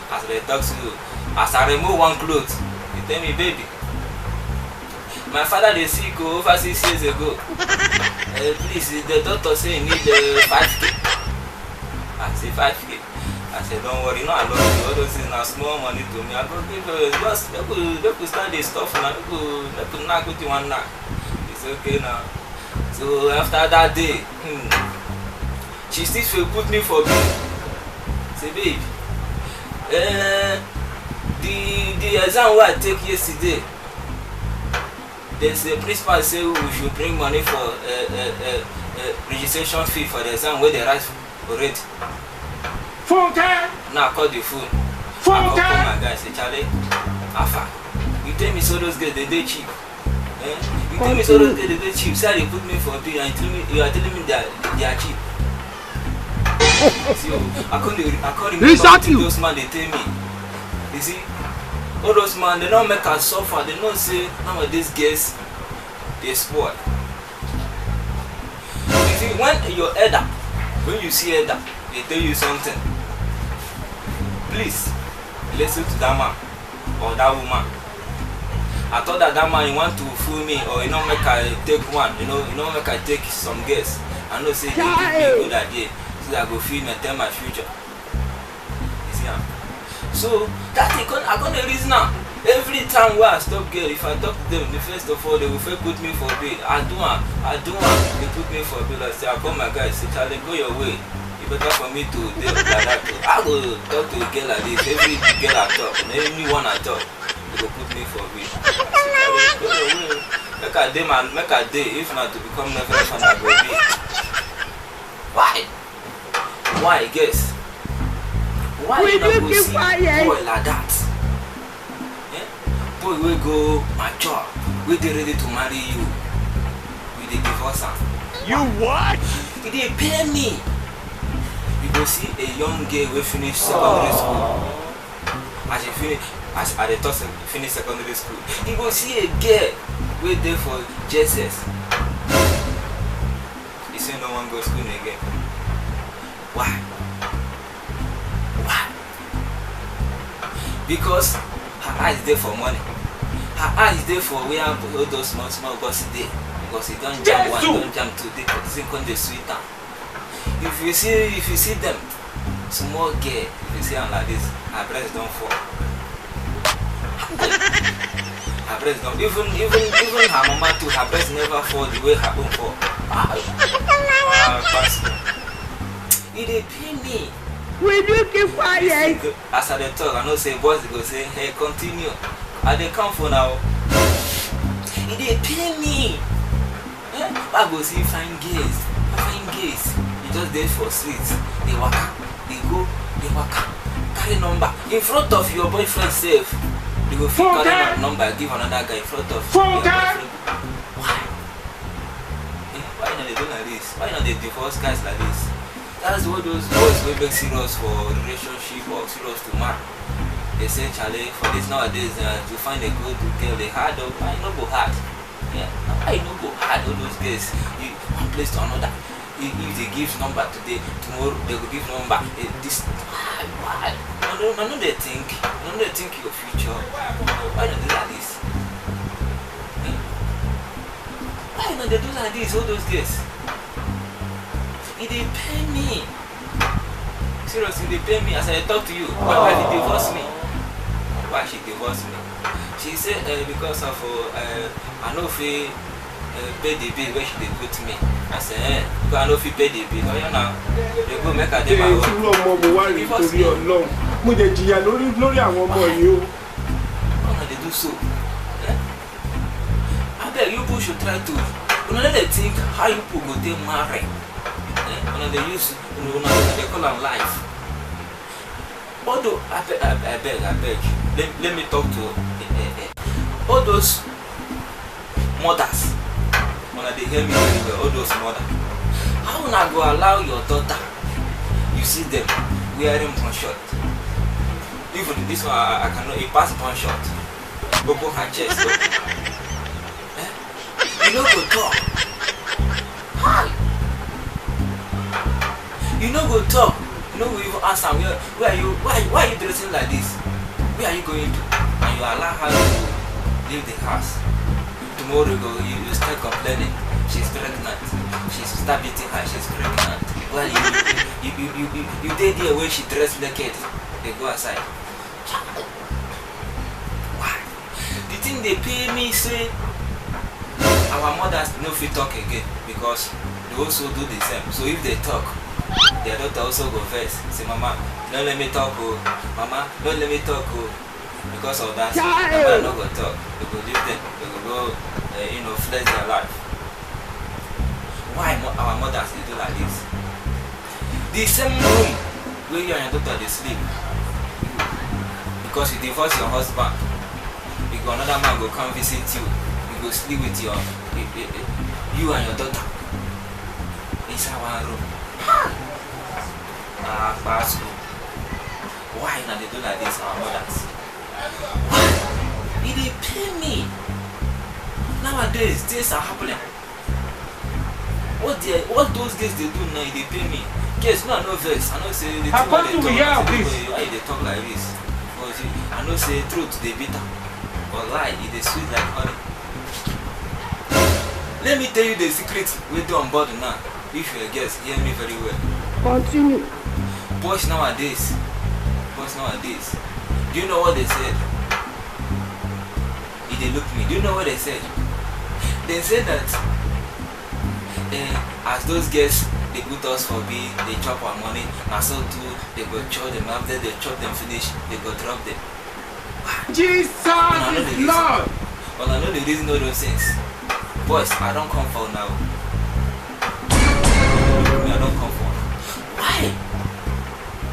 Speaker 1: As they talk to you, as I remove one clothes, they tell me, baby, my father they sick over 6 years ago. Please, the doctor say he need 5K. I say 5K. I said, don't worry, no, I love you. All those things are small money to me. I go give just they could start this stuff now. They could knock with you one knock. It's okay now. So after that day, she still put me for bill. Say, babe, the exam what I take yesterday. There's the principal say we should bring money for registration fee for the exam where they write for it. Now I call the phone. I call my guy say, Charlie, Alpha, you tell me so those girls they cheap. You tell me so those girls they cheap. Say they put me for a bill and you are telling me they are cheap. See, I can't remember those man they tell me. You see? All those man, they don't make us suffer. They don't say nowadays girls they spoil. You see, when you see elder, they tell you something. Please listen to that man or that woman. I thought that man you want to fool me or you know make I take one, you know make I take some girls. I know say they give me good idea so that I go feed me and tell my future. You see? So that I gonna reason now. Every time where I stop girl, if I talk to them, the first of all they will first put me for bill. I do one. They put me for bill. I say I call my guy, say Charlie, go your way. It's better for me to deal like that. I go talk to a girl like this. Every girl I talk, anyone I talk, they go put me for bill. I say, go your way. Make a day, man. Make a day. If not to become never fun, I go be. Why? Guess. Why you not go see boy like that? Boy will go mature. We dey ready to marry you. We dey divorce am.
Speaker 6: You what?
Speaker 1: He dey pay me. You go see a young girl wey finish secondary school. As I dey talk finish secondary school. You go see a girl wey dey for JSS. You say no one go school again. Why? Because her eyes there for money. Her eyes there for where all those small boys there. Because he don't jam one, don't jam two, they can the sweet down. If you see them, small girl, if you see them like this, her breast don't fall. Her breast don't even her mama too, her breast never fall the way her own fall. It dey pain me.
Speaker 5: Will you keep quiet?
Speaker 1: As I talk, I know say boys they go say, hey, continue. I dey come for now. It dey pain me. I go see fine girls. You just there for streets. They waka, they go, they waka. Carry number in front of your boyfriend self. They go fit carry number, give another guy in front of your boyfriend. Why? Why not they do like this? Why not they divorce guys like this? That's what those boys will make serious for relationship or serious to marry. They say, Charlie, for this nowadays, to find a good girl, they hard up. I know go hard. Yeah, I no go hard all those days. You one place to another. If they give number today, tomorrow they will give number. This why? I know they think your future. Why don't they do like this? Why don't they do like this all those days? They pay me. Seriously, they pay me as I talk to you. Why did they divorce me? Why she divorced me? She said because of I know if pay the bill where she dey go to me. I said, because I know if you pay the bill, you know, they go make a day my own.
Speaker 6: Mo dey jìyà lórí àwọn ọmọ yìí o.
Speaker 1: Why not they do so? I beg you people should try to. You know, they think how you people go dey marry. You know, they use, they call them life. Although I beg. Let me talk to all those mothers. When they hear me very well, all those mothers. How will I go allow your daughter? You see them wearing one shirt. Even this one, I cannot. It pass one shot. Go her chest. You know go talk. Hi. You know go talk. You know we even ask them where are you? Why are you dressing like this? Where are you going to? And you allow her to leave the house. Tomorrow you start complaining. She's pregnant. She start beating her. She's pregnant. Well, you did there when she dressed naked. They go outside. Why? The thing they pay me say our mothers no fit talk again because they also do the same. So if they talk, their daughter also go first. Say, Mama, don't let me talk. Oh. Mama, don't let me talk. Oh. Because of that, Mama no go talk. They go leave them. They go flex their life. Why our mothers they do like this? The same room where you and your daughter they sleep. Because you divorce your husband, another man go come visit you. You go sleep with you and your daughter inside one room. Why not they do like this, our mothers? Why? They pay me. Nowadays, things are happening. What those guys they do now, they pay me. Guess no, I know verse. I know say they talk like this. Why they talk like this? Because I know say truth they bitter, but lie they sweet like honey. Let me tell you the secret we do on board now. If you guess, hear me very well.
Speaker 5: Continue.
Speaker 1: Boys nowadays, do you know what they said? If they look me, do you know what they said? They said that as those girls they put us for B, they chop our money, and so too they go chop them after they chop them finish, they go drop them.
Speaker 6: Jesus is Lord.
Speaker 1: Well, I know the reason all those things. Boys, I don't come for now. I don't come for now. Why?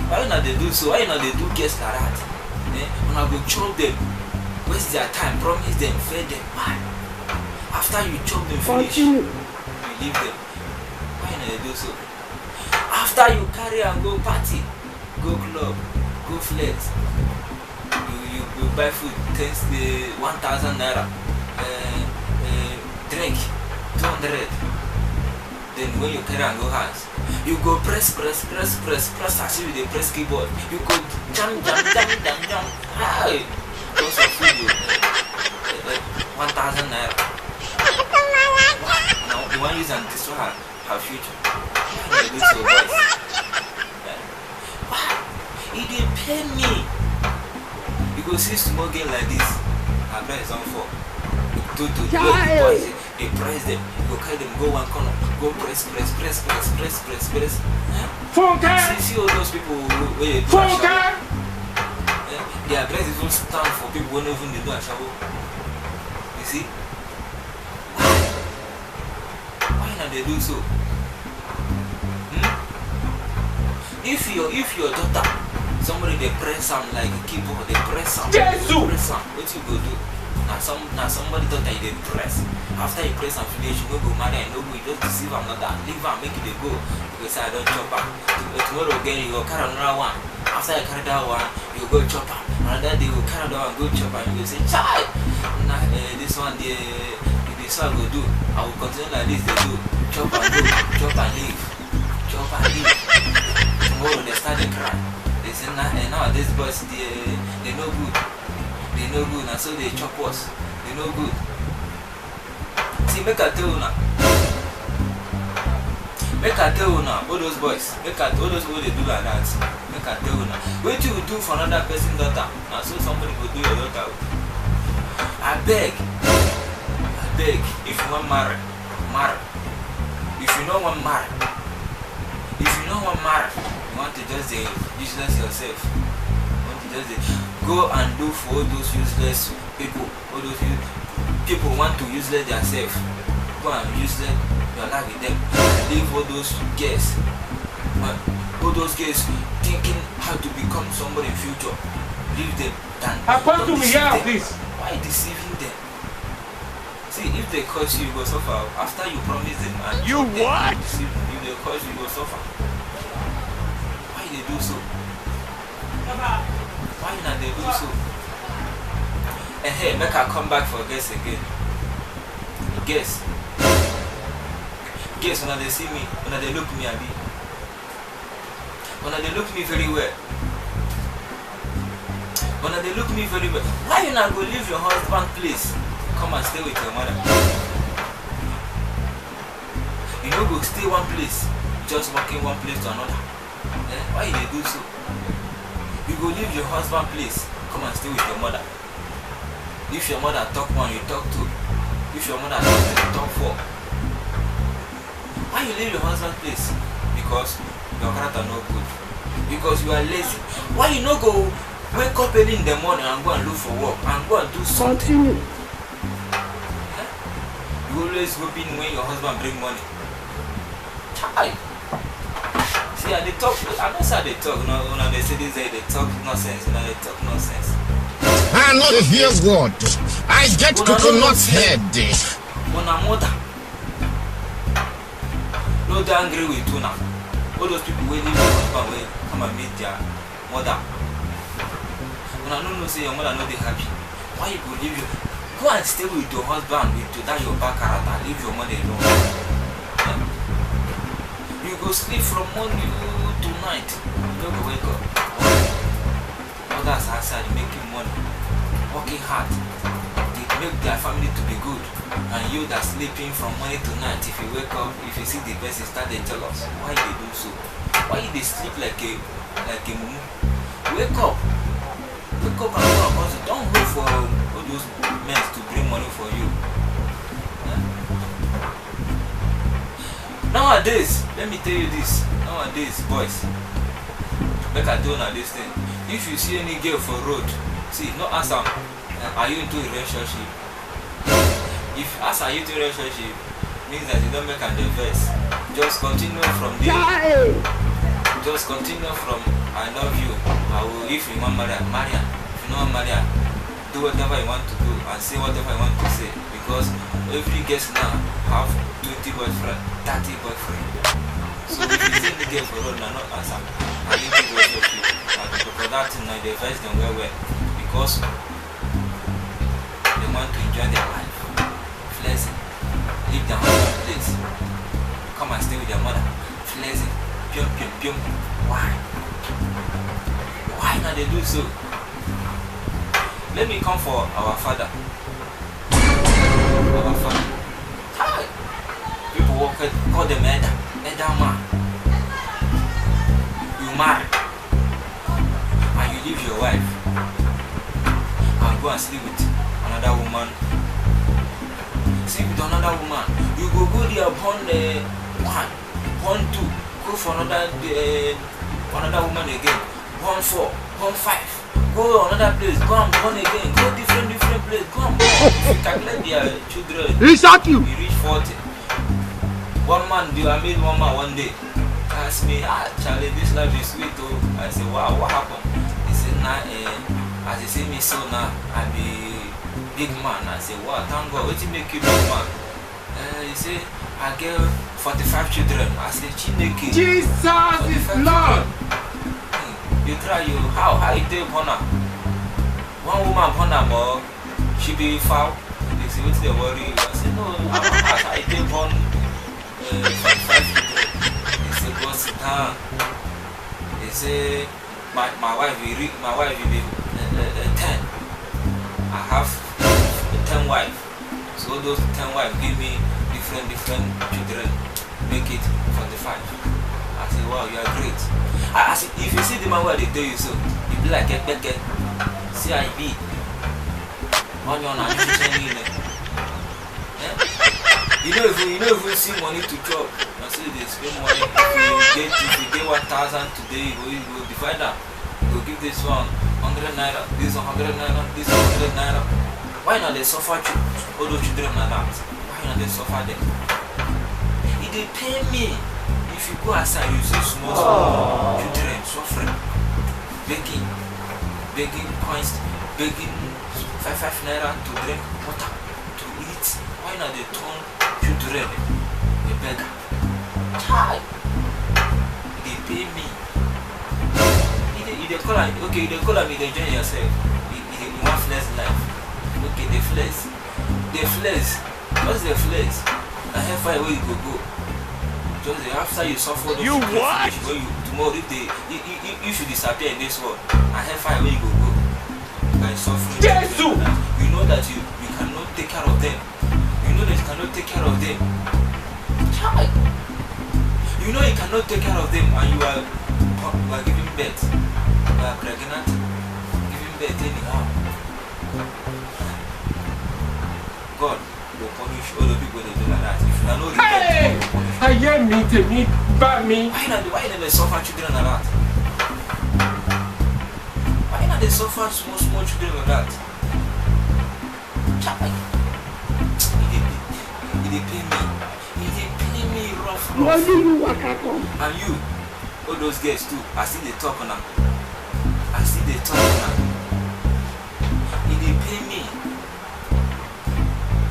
Speaker 1: Why not they do so? Why not they do guests like that? When I go chop them, waste their time, promise them, feed them. Why? After you chop them finish, you leave them. Why not they do so? After you carry and go party, go club, go flex, you buy food, 1,000 naira, drink 200. Then when you carry and go house, you go press as if they press keyboard. You go jam. Hi! Because of food, 1,000 naira. Now the one using this one have future. They do so boys. It they pay me. You go see small girl like this. I bet it's on for. They press them, you go carry them, go one corner, go press. See all those people where they do a shower. Their breast even stand for people who don't even do a shower. You see? Why not they do so? If your daughter, somebody they press some like a keyboard, they press some. What you go do? Now somebody thought that you did press. After you press and finish, you go marry and no go, you just deceive another, leave and make it go. Because I don't chop her. Tomorrow again you go carry another one. After you carry that one, you go chop her. Another day you go carry that one, go chop her. And you go say, child, this one they so I go do. I will continue like this, they do. Chop and go, chop and leave. Chop and leave. Tomorrow they start to cry. They say, nowadays boys, they no good. They no good, and so they chop us. They no good. See, make I tell you now. Make I tell you now, all those boys, all those people they do like that. Make I tell you now. What you do for another person's daughter, now so somebody will do your daughter. I beg, if you want marry, marry. If you don't want marry, you want to just useless yourself. You want to just go and do for all those useless people, all those people want to useless themselves. Go and useless your life with them. Leave all those girls. All those girls thinking how to become somebody in future. Leave them.
Speaker 6: Happen to me here, please.
Speaker 1: Why deceiving them? See, if they curse you, you will suffer. After you promise them and
Speaker 7: you what?
Speaker 1: Deceive them, if they curse you, you will suffer. Why they do so? Why not they do so? And hey, make I come back for guess again. Guess. Guess when they see me, when they look me, when they look me very well. When they look me very well. Why you not go leave your husband place? Come and stay with your mother. You know go stay one place, just walking one place to another. Why they do so? You go leave your husband place, come and stay with your mother. If your mother talk one, you talk two. If your mother talk three, you talk four. Why you leave your husband place? Because your character no good. Because you are lazy. Why you no go wake up early in the morning and go and look for work and go and do something? You always hoping when your husband bring money. Child. See, and they talk. I don't say they talk. No, when they say this, they talk nonsense. They talk nonsense.
Speaker 7: I not hear God. I get coconut head.
Speaker 1: When I'm mother, no, they angry with you now. All those people who leave your husband will come and meet their mother. When I don't know, say your mother not they happy. Why you go leave you? Go and stay with your husband, with that your back character. Leave your mother alone. You go sleep from morning to night. You don't go wake up. Others outside making money, working hard. They make their family to be good. And you that sleeping from morning to night, if you wake up, if you see the person start they jealous. Why they do so? Why they sleep like a Mumu? Wake up. Wake up and go about it. Don't wait for all those men to bring money for you. Nowadays, let me tell you this. Nowadays, boys, make I do now this thing. If you see any girl for road, see, no ask them, are you into a relationship? If ask are you into a relationship, means that you don't make an advance. Just continue from there. Just continue from I love you. I will, if you want marry, marry. If you don't want marry, do whatever you want to do and say whatever you want to say. Because every guest now have 20 boyfriend, 30 boyfriend. So if you see the girl for road, now not answer. I need to go to you. And for that thing, now they advise them well. Because they want to enjoy their life. Flexing. Leave their husband place. Come and stay with their mother. Flexing. Pium, pium, pium. Why? Why not they do so? Let me come for our father. Our father. Hi. People walk it, call them Eda. Eda man. You marry. And you leave your wife. And go and sleep with another woman. Sleep with another woman. You go there upon one, upon two. Go for another woman again. 1, 4, 1, 5. Go another place. Go and born again. Go different place. Go and born. If you calculate their children, you reach 40. One man, I made one man one day. Ask me, Charlie, this life is sweet. Oh, I said, wow, what happened? He said, nah, as he see me so now, I be big man. I said, wow, thank God. What you make you big man? He said, I get 45 children. I said, Chineke.
Speaker 6: Jesus is Lord.
Speaker 1: You try you, how you take honor? One woman honor more, she be foul. They say, what's the worry? I said, no, I take on 5 children. They say, go sit down. They say, my wife will be 10. I have 10 wives. So those 10 wives give me different children. Make it 45. I say, wow, you are great. I said, if you see the man where they tell you so, you be like, get. See, I be. On your name, you know if you see money to chop, I say they spend money. If you get 1,000 today, you will divide that. You will give this one 100 naira, this 100 naira, this 100 naira. Why not they suffer all those children like that? Why not they suffer them? If they pay me, if you go outside, you see small children suffering, begging coins, begging 5 naira to drink water, to eat. Why not they turn children a beggar? Child, they pay me. If they call me, they join yourself. You want flesh life. Okay, the flesh. What's the flesh? I have fire where you go. Just after you suffer those what? Tomorrow if you disappear in this world, I have fire where you go. By suffering. Jesus! You know that you cannot take care of them. You know that you cannot take care of them. Child. You know you cannot take care of them and you are giving birth. You are pregnant. Giving birth anyhow. God will punish all the people that do like that. If you are not repent, God will punish.
Speaker 6: I hear me, bad me.
Speaker 1: Why not they suffer children like that? They suffer small children like that. They pay me rough. And you, all those girls too, I see they talk on them. If they pay me,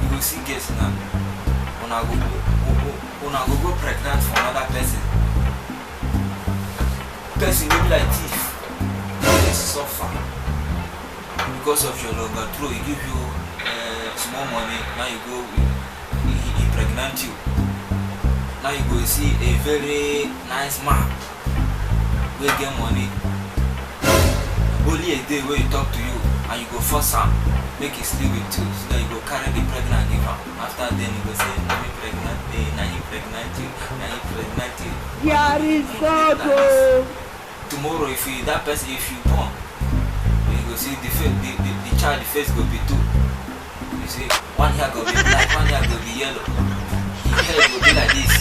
Speaker 1: you will see girls now. When I go pregnant for another person. Person will be like thief. Suffer because of your longer throw. He give you small money. Now you go, he pregnant you. Now you go see a very nice man. We get money. Only a day where he talk to you and you go force him, make it sleep with you. So that you go carry the pregnant and give him. After then you go say, now he pregnant you.
Speaker 5: Here is God.
Speaker 1: Tomorrow, if you born, you go see the child, the face go be two. You see, one hair go be black, one hair go be yellow. His head go be like this,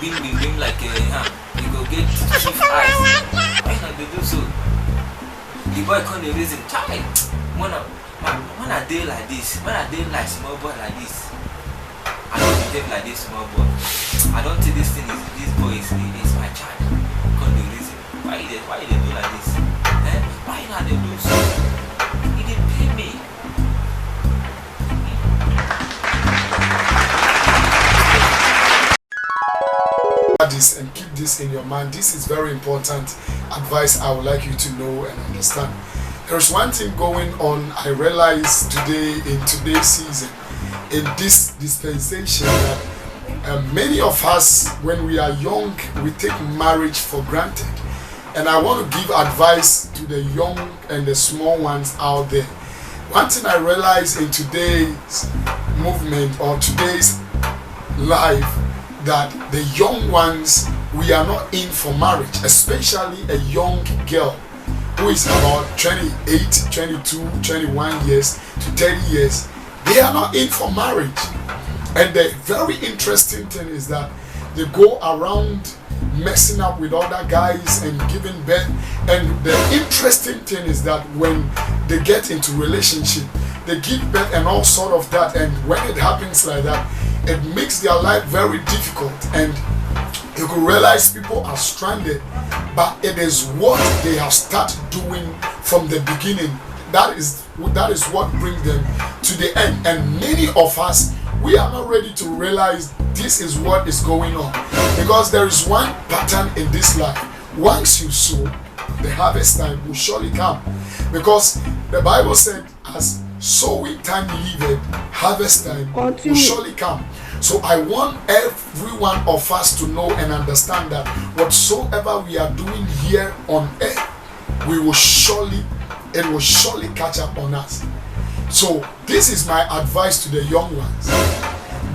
Speaker 1: beam like a you go get chief eyes. Why not they do so? The boy can't reason. Child, when I day like this, when I day like small boy like this, I don't behave like this small boy. I don't think this boy is my child. Can't do reason. Why they do like this? Why not they do so? He didn't pay me.
Speaker 9: This and keep this in your mind. This is very important advice I would like you to know and understand. There's one thing going on I realize today in today's season, in this dispensation, that many of us when we are young we take marriage for granted. And I want to give advice to the young and the small ones out there. One thing I realize in today's movement or today's life, that the young ones, we are not in for marriage, especially a young girl who is about 28, 22, 21 years to 30 years. They are not in for marriage. And the very interesting thing is that they go around messing up with other guys and giving birth. And the interesting thing is that when they get into relationship, they give birth and all sort of that. And when it happens like that, it makes their life very difficult. And you could realize people are stranded, but it is what they have started doing from the beginning. That is what brings them to the end. And many of us, we are not ready to realize this is what is going on, because there is one pattern in this life. Once you sow, the harvest time will surely come, because the Bible said, as sowing time liveth, harvest time will surely come. So I want every one of us to know and understand that whatsoever we are doing here on earth, it will surely catch up on us. So this is my advice to the young ones,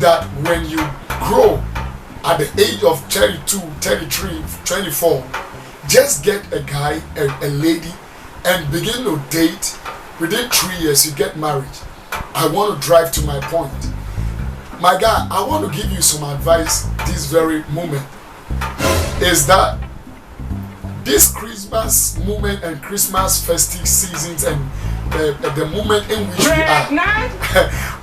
Speaker 9: that when you grow at the age of 32, 33, 24, just get a guy, a lady, and begin to date. Within 3 years, you get married. I want to drive to my point. My guy, I want to give you some advice this very moment. Is that this Christmas moment and Christmas festive seasons and the moment in which we are,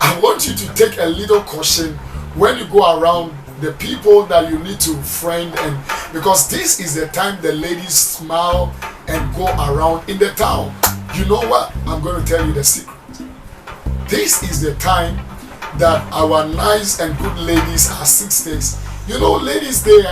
Speaker 9: I want you to take a little caution when you go around the people that you need to friend, and because this is the time the ladies smile and go around in the town. You know what? I'm going to tell you the secret. This is the time that our nice and good ladies are 60s. You know, ladies, they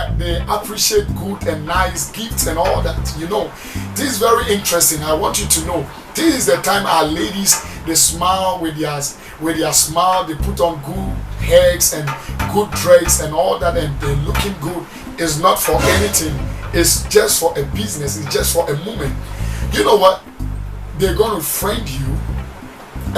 Speaker 9: appreciate good and nice gifts and all that. You know, this is very interesting. I want you to know, this is the time our ladies, they smile with their smile. They put on good hairs and good dress and all that, and they're looking good. It's not for anything. It's just for a business. It's just for a moment. You know what? They're going to friend you,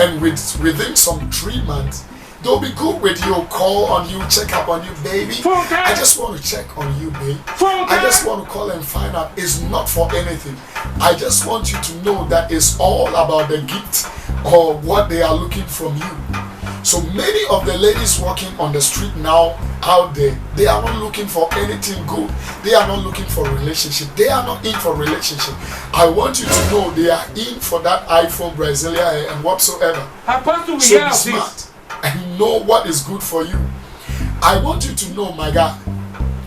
Speaker 9: and within some 3 months, they'll be good with you, call on you, check up on you, baby. I just want to check on you, babe. I just want to call and find out. It's not for anything. I just want you to know that it's all about the gift or what they are looking from you. So many of the ladies walking on the street now out there, they are not looking for anything good. They are not looking for a relationship. They are not in for a relationship. I want you to know they are in for that iPhone, Brasilia, and whatsoever. So be smart and know what is good for you. I want you to know, my God,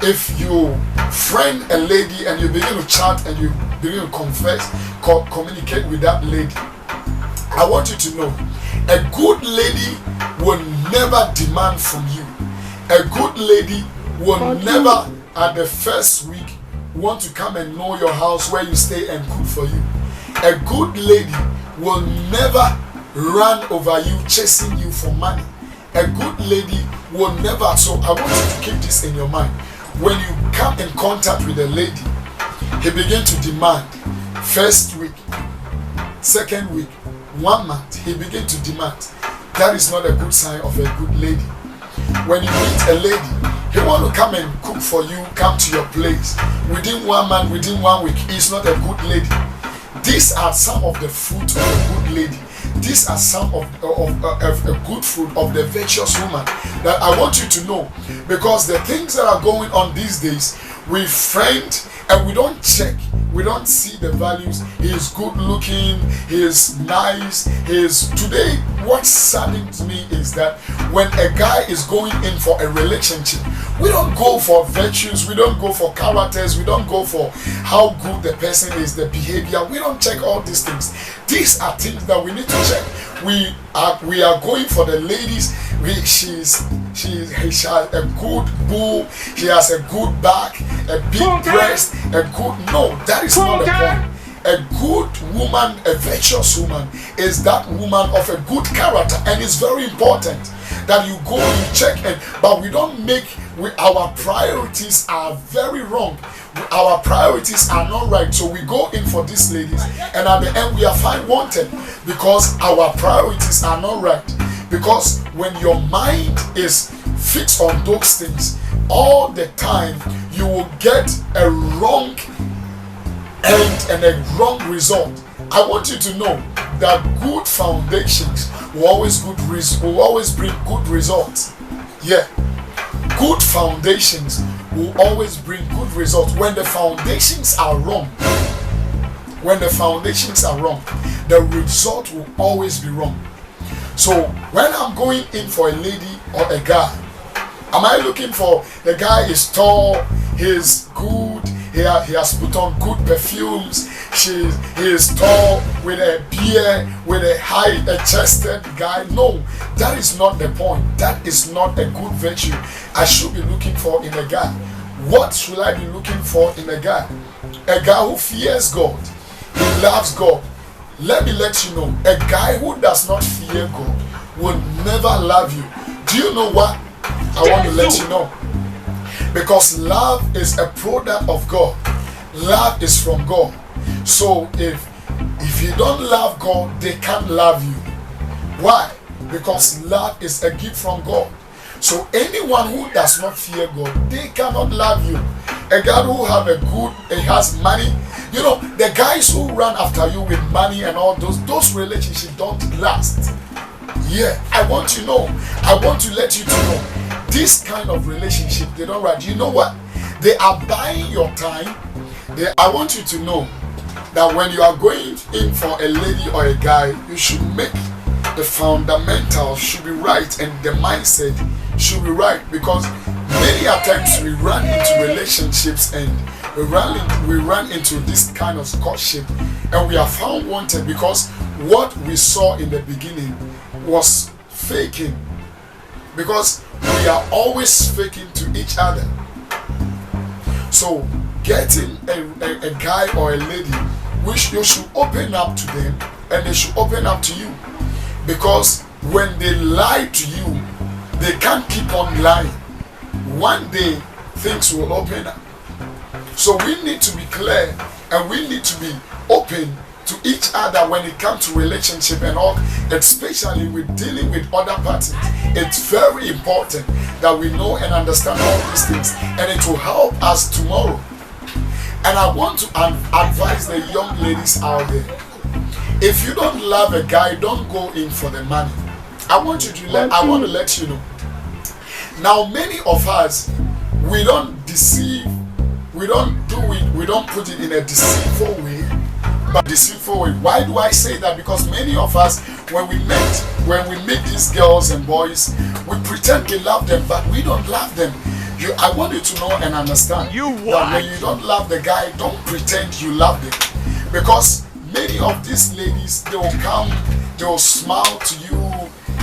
Speaker 9: if you friend a lady and you begin to chat and you begin to communicate with that lady, I want you to know, a good lady will never demand from you. A good lady will never, at the first week, want to come and know your house, where you stay, and cook for you. A good lady will never run over you, chasing you for money. A good lady will never. So I want you to keep this in your mind. When you come in contact with a lady, he begin to demand. First week, second week, 1 month, he begin to demand. That is not a good sign of a good lady. When you meet a lady, he want to come and cook for you, come to your place. Within 1 month, within 1 week, he's not a good lady. These are some of the fruit of a good lady. These are some of a good fruit of the virtuous woman that I want you to know. Because the things that are going on these days, we friend and we don't check. We don't see the values. He is good looking. He is nice. Today, what saddens me is that when a guy is going in for a relationship, we don't go for virtues. We don't go for characters. We don't go for how good the person is, the behavior. We don't check all these things. These are things that we need to check. We are going for the ladies. She has a good boob. She has a good back, a big breast, a good. No, that is not the point. A good woman, a virtuous woman, is that woman of a good character, and it's very important that you go, you check, but we don't make. Our priorities are very wrong. Our priorities are not right. So we go in for these ladies, and at the end we are found wanted because our priorities are not right. Because when your mind is fixed on those things all the time, you will get a wrong end and a wrong result. I want you to know that good foundations will always bring good results. Yeah. Good foundations will always bring good results. When the foundations are wrong, the result will always be wrong. So when I'm going in for a lady or a guy, am I looking for the guy is tall, he is good, he has put on good perfumes, he is tall with a beard, with a high-chested guy? No, that is not the point. That is not a good virtue I should be looking for in a guy. What should I be looking for in a guy? A guy who fears God, he loves God, let me let you know, a guy who does not fear God will never love you. Do you know what? I want to let you know. Because love is a product of God. Love is from God. So if you don't love God, they can't love you. Why? Because love is a gift from God. So anyone who does not fear God, they cannot love you. A guy who has money, you know, the guys who run after you with money and all those relationships don't last. Yeah, I want to let you to know, this kind of relationship, they don't run. You know what? They are buying your time. I want you to know that when you are going in for a lady or a guy, you should make the fundamentals should be right and the mindset should be right, because many a times we run into relationships and we run into this kind of courtship and we are found wanted because what we saw in the beginning was faking, because we are always faking to each other. So getting a guy or a lady, which you should open up to them and they should open up to you, because when they lie to you, they can't keep on lying. One day things will open up. So we need to be clear and we need to be open to each other when it comes to relationship and all, especially with dealing with other parties. It's very important that we know and understand all these things, and it will help us tomorrow. And I want to advise the young ladies out there, if you don't love a guy, don't go in for the money. I want to let you know. Now many of us, we don't deceive, we don't do it, we don't put it in a deceitful way. But deceitful way. Why do I say that? Because many of us, when we meet these girls and boys, we pretend we love them, but we don't love them. I want you to know and understand that when you don't love the guy, don't pretend you love them. Because many of these ladies, they will come, they will smile to you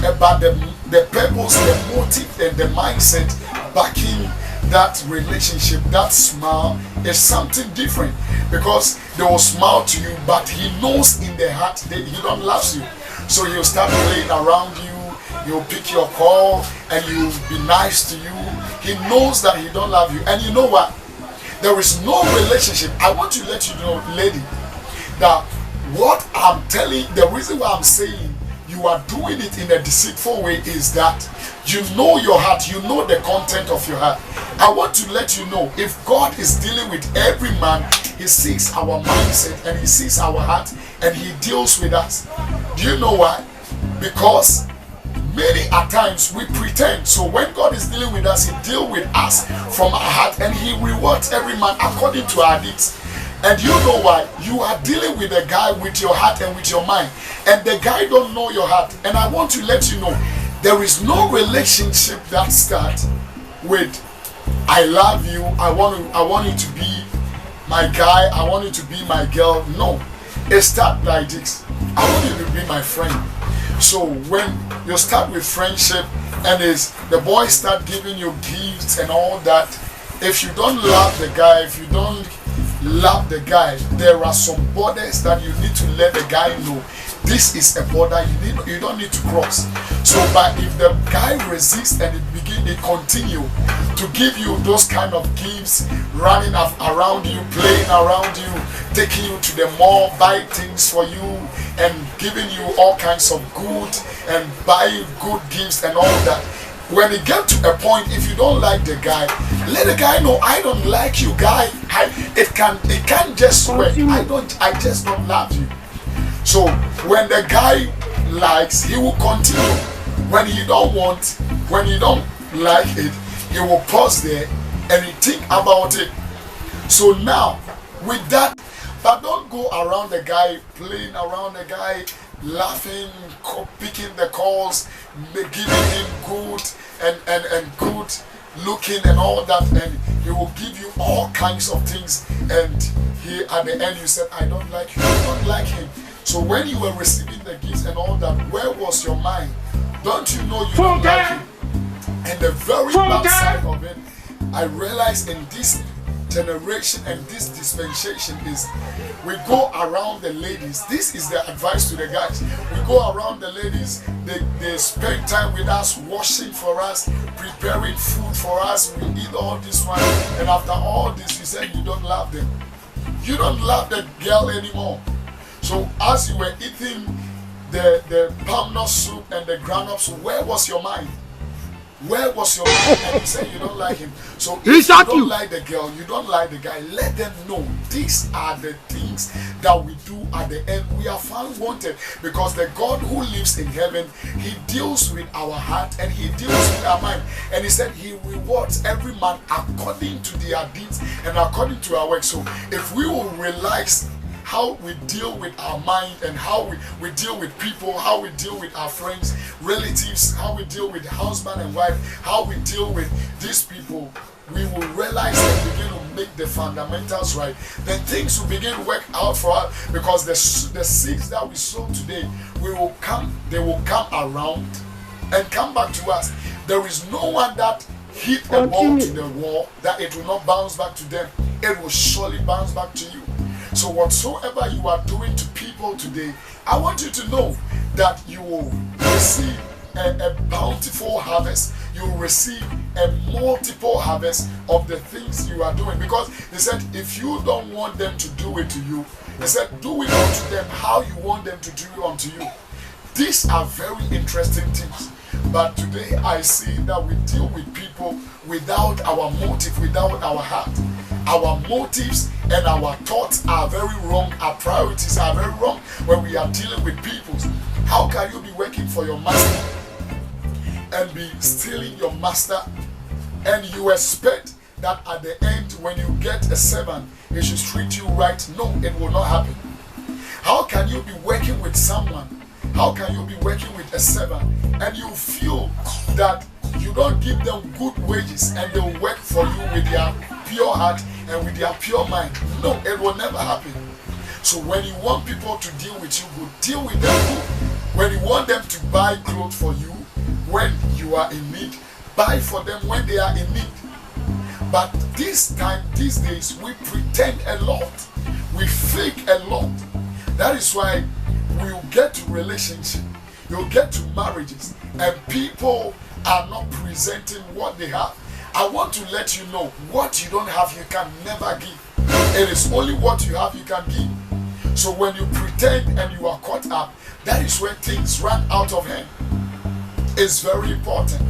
Speaker 9: about the purpose, the motive, and the mindset backing that relationship. That smile is something different, because they will smile to you, but he knows in the heart that he don't love you. So he'll start playing around you, he'll pick your call, and he'll be nice to you. He knows that he don't love you. And you know what? There is no relationship. I want to let you know, lady, that what I'm telling, the reason why I'm saying you are doing it in a deceitful way is that you know your heart, you know the content of your heart. I want to let you know, if God is dealing with every man, he sees our mindset and he sees our heart and he deals with us. Do you know why? Because many at times we pretend. So when God is dealing with us, he deals with us from our heart and he rewards every man according to our deeds. And you know why? You are dealing with a guy with your heart and with your mind, and the guy don't know your heart. And I want to let you know, there is no relationship that starts with I love you, I want you to be my guy, I want you to be my girl. No, it starts like this. I want you to be my friend. So when you start with friendship and the boys start giving you gifts and all that, if you don't love the guy, if you don't love the guy, there are some borders that you need to let the guy know. This is a border you don't need to cross. So, but if the guy resists and it continue to give you those kind of gifts, running around you, playing around you, taking you to the mall, buy things for you, and giving you all kinds of good and buying good gifts and all that. When it gets to a point, if you don't like the guy, let the guy know, I don't like you, guy. It can't just work. I just don't love you. So when the guy likes, he will continue. When he don't like it, he will pause there and he think about it. So now with that, but don't go around the guy, playing around the guy, laughing, picking the calls, giving him good and good looking and all that, and he will give you all kinds of things, and he at the end you said, I don't like you, I don't like him. So when you were receiving the gifts and all that, where was your mind? Don't you know you don't like him? And the very bad side of it, I realized in this generation and this dispensation is we go around the ladies. This is the advice to the guys. We go around the ladies, they spend time with us, washing for us, preparing food for us. We eat all this one, and after all this, you say you don't love them. You don't love that girl anymore. So as you were eating the palm nut soup and the ground-up soup, where was your mind? Where was your mind? And you say you don't like him. So if you don't like the girl, you don't like the guy, let them know these are the things that we do at the end. We are found wanted because the God who lives in heaven, he deals with our heart and he deals with our mind. And he said he rewards every man according to their deeds and according to our work. So if we will realize how we deal with our mind and how we deal with people, how we deal with our friends, relatives, how we deal with husband and wife, how we deal with these people, we will realize and begin to make the fundamentals right. Then things will begin to work out for us because the seeds that we sow today, they will come around and come back to us. There is no one that hit a ball to the wall that it will not bounce back to them. It will surely bounce back to you. So whatsoever you are doing to people today, I want you to know that you will receive a bountiful harvest. You will receive a multiple harvest of the things you are doing. Because they said, if you don't want them to do it to you, they said, do it unto them how you want them to do it unto you. These are very interesting things. But today I see that we deal with people without our motive, without our heart. Our motives and our thoughts are very wrong. Our priorities are very wrong when we are dealing with people. How can you be working for your master and be stealing your master, and you expect that at the end when you get a servant, he should treat you right? No, it will not happen. How can you be working with someone? How can you be working with a servant and you feel that you don't give them good wages and they'll work for you with their pure heart and with their pure mind? No, it will never happen. So when you want people to deal with you good, deal with them good. When you want them to buy clothes for you when you are in need, buy for them when they are in need. But these days, we pretend a lot. We fake a lot. That is why we'll get to relationship, you'll get to marriages, and people are not presenting what they have. I want to let you know, what you don't have, you can never give. It is only what you have you can give. So when you pretend and you are caught up, that is where things run out of hand. It's very important.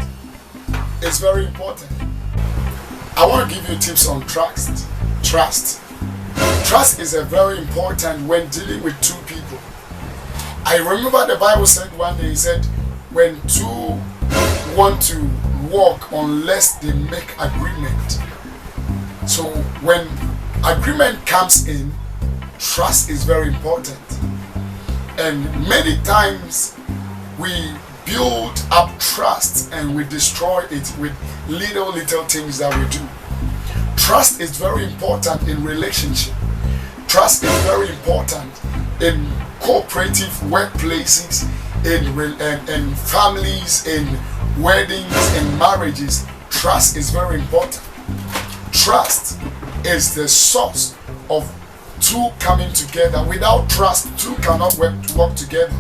Speaker 9: It's very important. I want to give you tips on trust. Trust is a very important when dealing with two people. I remember the Bible said one day, it said, when two want to walk unless they make agreement. So when agreement comes in, trust is very important. And many times we build up trust and we destroy it with little things that we do. Trust is very important in relationship. Trust is very important in cooperative workplaces, in families, in weddings, in marriages. Trust is very important. Trust is the source of two coming together. Without trust, two cannot work together.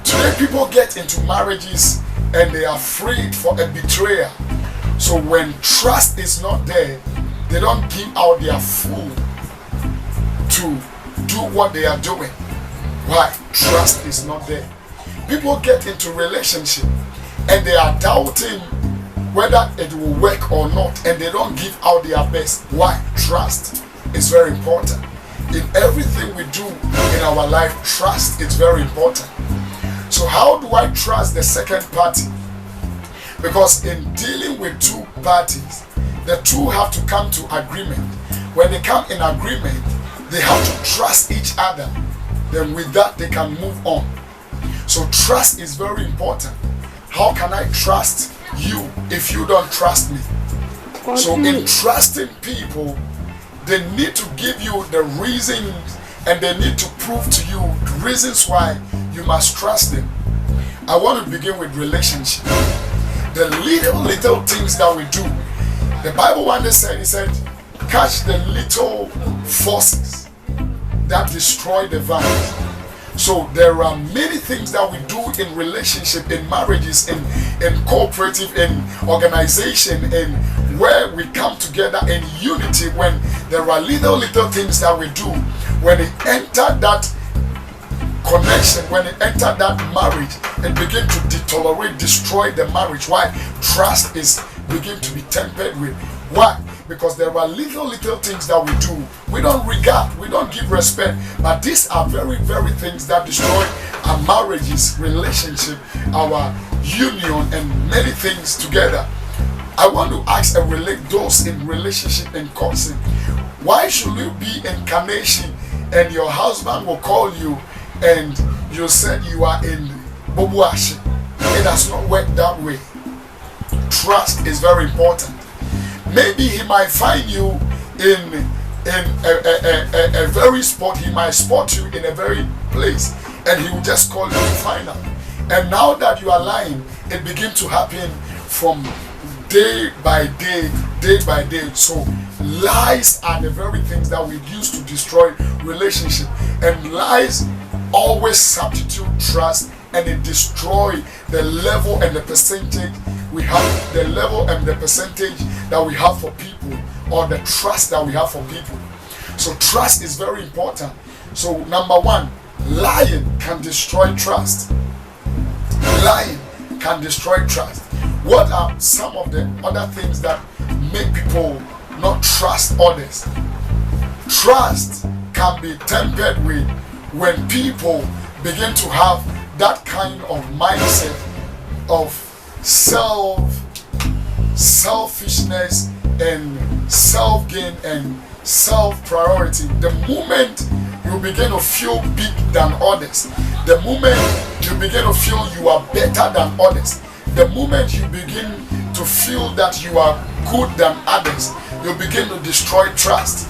Speaker 9: Today people get into marriages and they are afraid for a betrayal. So when trust is not there, they don't give out their full to do what they are doing. Why? Trust is not there. People get into relationship and they are doubting whether it will work or not, and they don't give out their best. Why? Trust is very important. In everything we do in our life, trust is very important. So how do I trust the second party? Because in dealing with two parties, the two have to come to agreement. When they come in agreement, they have to trust each other. Then with that, they can move on. So trust is very important. How can I trust you if you don't trust me? So in trusting people, they need to give you the reasons and they need to prove to you the reasons why you must trust them. I want to begin with relationship. The little things that we do. The Bible one day said, he said, catch the little forces that destroy the vine. So there are many things that we do in relationship, in marriages, in cooperative, in organization, in where we come together in unity. When there are little things that we do, when it enter that connection, when it enter that marriage, it begin to deteriorate, destroy the marriage. Why? Trust is begin to be tempered with. Why? Because there are little things that we do. We don't regard, we don't give respect. But these are very things that destroy our marriages, relationship, our union, and many things together. I want to ask and relate those in relationship and cousin. Why should you be in Carnation and your husband will call you and you said you are in Bobuashi? It does not work that way. Trust is very important. Maybe he might find you in a very spot. He might spot you in a very place, and he will just call you to find out. And now that you are lying, it begins to happen from day by day. So lies are the very things that we use to destroy relationship, and lies always substitute trust, and it destroy the level and the percentage we have, the level and the percentage that we have for people, or the trust that we have for people. So trust is very important. So number one, lying can destroy trust. Lying can destroy trust. What are some of the other things that make people not trust others? Trust can be tempered with when people begin to have that kind of mindset of selfishness and self-gain and self-priority. The moment you begin to feel big than others, the moment you begin to feel you are better than others, the moment you begin to feel that you are good than others, you begin to destroy trust.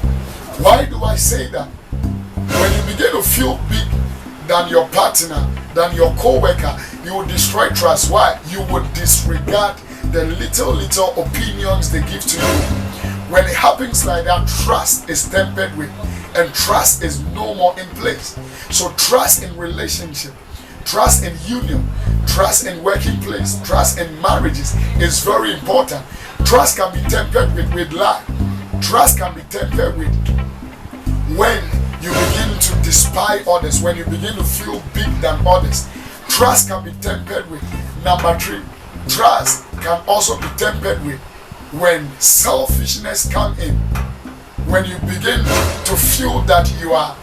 Speaker 9: Why do I say that? When you begin to feel big than your partner, than your co-worker, you will destroy trust. Why? You would disregard the little opinions they give to you. When it happens like that, trust is tempered with, and trust is no more in place. So trust in relationship, trust in union, trust in working place, trust in marriages is very important. Trust can be tempered with lie. Trust can be tempered with when you begin to despise others, when you begin to feel big than others. Trust can be tempered with. Number three, trust can also be tempered with when selfishness comes in. When you begin to feel that you are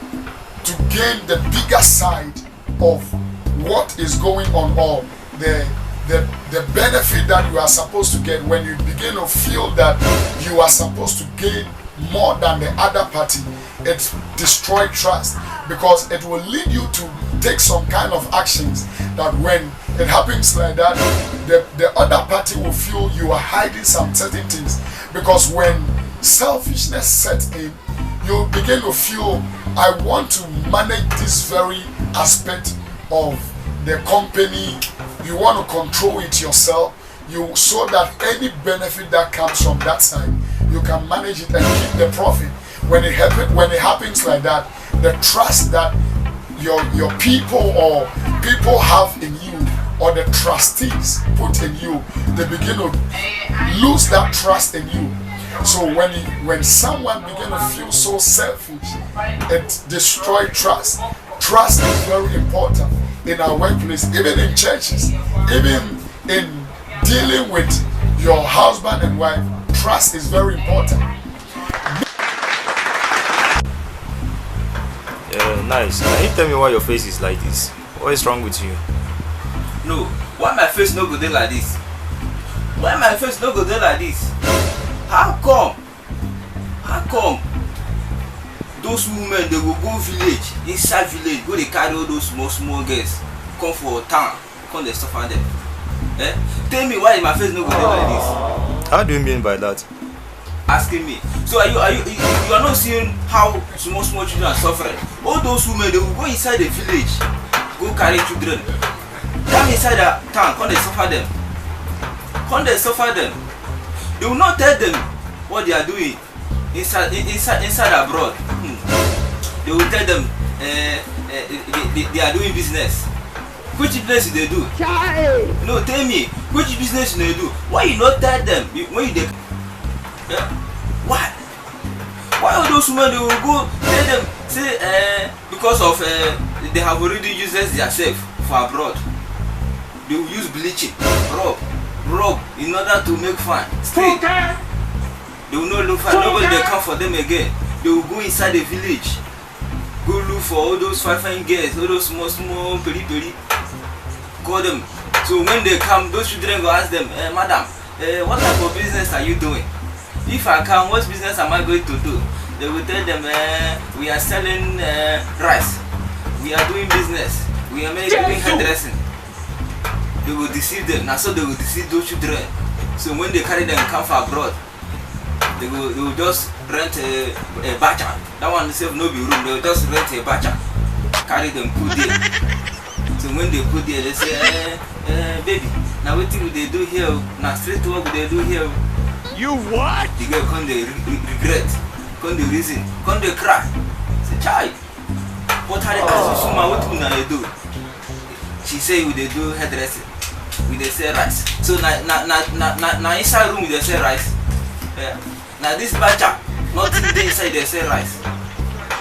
Speaker 9: to gain the bigger side of what is going on, or the benefit that you are supposed to get, when you begin to feel that you are supposed to gain more than the other party, it destroys trust, because it will lead you to take some kind of actions that when it happens like that, the other party will feel you are hiding some certain things. Because when selfishness sets in, you begin to feel, I want to manage this very aspect of the company. You want to control it yourself, so that any benefit that comes from that side, you can manage it and keep the profit. When it happens like that, the trust that your people or people have in you, or the trustees put in you, they begin to lose that trust in you. So when someone begin to feel so selfish, it destroys trust. Trust is very important in our workplace, even in churches, even in dealing with your husband and wife. Trust is very important.
Speaker 1: Nice. Can you tell me why your face is like this? What is wrong with you?
Speaker 10: No, why my face no go there like this? Why my face no go there like this? How come those women, they will go village, inside village, go they carry all those small girls, come for town, come they suffer them? Tell me why my face no go there like this?
Speaker 1: How do you mean by that?
Speaker 10: Asking me. So you are not seeing how small children are suffering? All those women, they will go inside the village, go carry children, come inside the town, come they suffer them. They will not tell them what they are doing inside abroad. They will tell them they are doing business. Which business they do? No, tell me, which business they do? Why you not tell them when you yeah? Why? Why all those women they will go tell them say because of they have already used themselves for abroad. They will use bleaching, rub in order to make fun. Straight. They will not look for nobody. They come for them again. They will go inside the village, go look for all those fine girls, all those small peri. Call them. So when they come, those children go ask them, madam, what type of business are you doing? If I come, what business am I going to do? They will tell them, we are selling rice. We are doing business. We are doing hairdressing. They will deceive them. Now so they will deceive those children. So when they carry them come from abroad, they will just rent a bacha. That one itself no be room. They will just rent a bacha, carry them put there. So when they put there, they say, baby, now what thing they do here? Now straight to work they do here.
Speaker 5: You what?
Speaker 10: The girl come they regret, come they reason, come they cry. Say, child, what are they ask you, what do they do? She say we they do hairdressing, we they sell rice. So now inside room we they sell rice. Yeah. Now this batcha, nothing there inside they sell rice.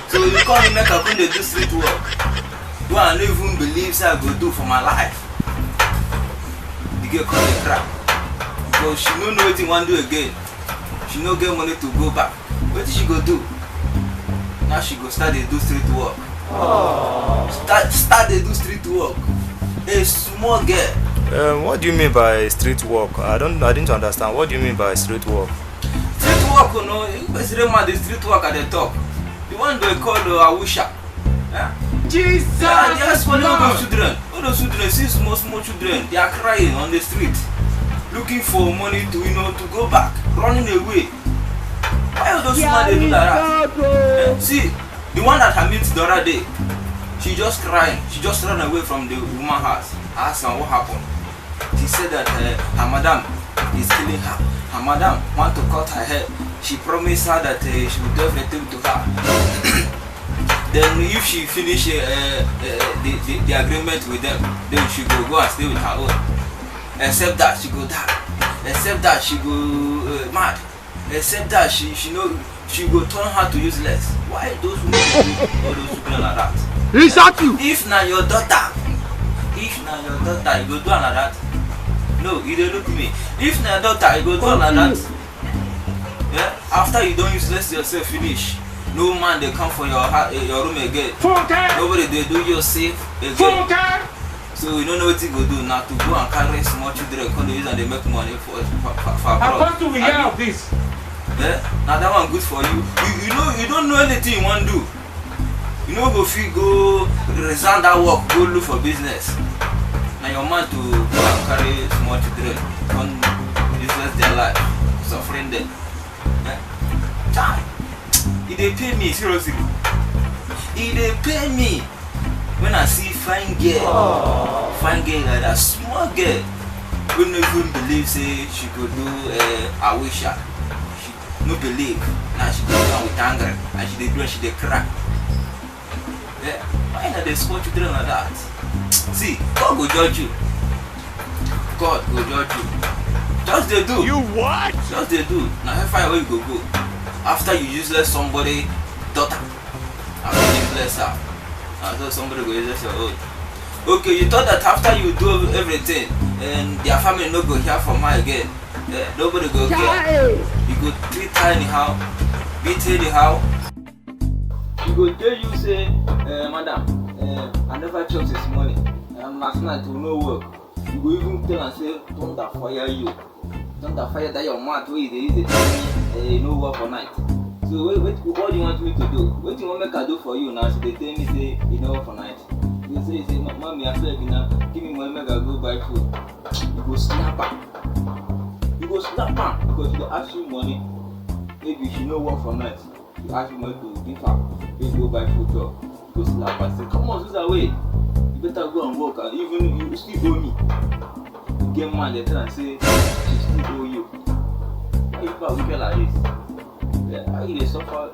Speaker 10: So you come make a come they do street work. Do I even believe say I go do for my life? The girl come they cry. Because she don't know what she want to do again. She no get money to go back. What did she go do? Now she go start to do street work. Start to do street work. A small girl.
Speaker 1: What do you mean by street work? I didn't understand. What do you mean by street work?
Speaker 10: Street work, you know, the street work at the top. The one they call the Awusha. Yeah?
Speaker 5: Jesus!
Speaker 10: Yeah, they ask for all those children. All those children, see small children, they are crying on the street, looking for money to to go back, running away. Why are those women they do like that? Yeah? See, the one that I met the other day, she just crying. She just ran away from the woman's house. I asked her what happened. She said that her madam is killing her. Her madam want to cut her hair. She promised her that she would do everything to her. Then if she finish the agreement with them, then she go and stay with her own. Except that she go die. Except that she go mad. Except that she go turn her to useless. Why those women do all those children like that? If na your daughter, you go do like that. No, you don't look me. If na your daughter, you go do like that. Yeah? After you don't useless yourself finish, no man they come for your room again. Nobody they do your safe again. So you don't know what you go do now to go and carry small children, come to use and they make money for abroad.
Speaker 5: How come do we hear of this?
Speaker 10: Yeah? Now that one good for you. You don't know anything you want to do. You know go resign that work, go look for business. Now your man to go and carry small children, come useless their life, suffering them. Yeah? If they pay me, seriously. If they pay me, when I see fine girl like that, small girl, we no even believe say she could do a wisher. She no believe. Now she go down with anger and she do and she cry. Yeah. Why not they small children like that? See, God will judge you. God will judge you. Just they do.
Speaker 5: You what?
Speaker 10: Just they do. Now how far away you go. After you useless somebody daughter. After you useless her. After somebody go useless your own. Okay, you thought that after you do everything and their family no go hear from her again. Nobody go care. You go treat her anyhow, beat her anyhow. You go tell you say, madam, I never chop this morning. Last night will no work. You go even tell and say, don't that fire you. Don't that fire that your mouth way they tell me no work for night. So what do you want me to do? What do you want me to do for you now? So they tell me say you no work for night. You say mommy I said give me money make I go buy food. You go slap her. You go slap her because she ask you money. Maybe she no work for night. You ask you money to give her. You go buy food for. You go slap her. Say come on, this away. You better go and work and even you still owe me. You get mad they tell and say she still owe you. Why you wicked like this?
Speaker 1: Yeah, how you dey suffer?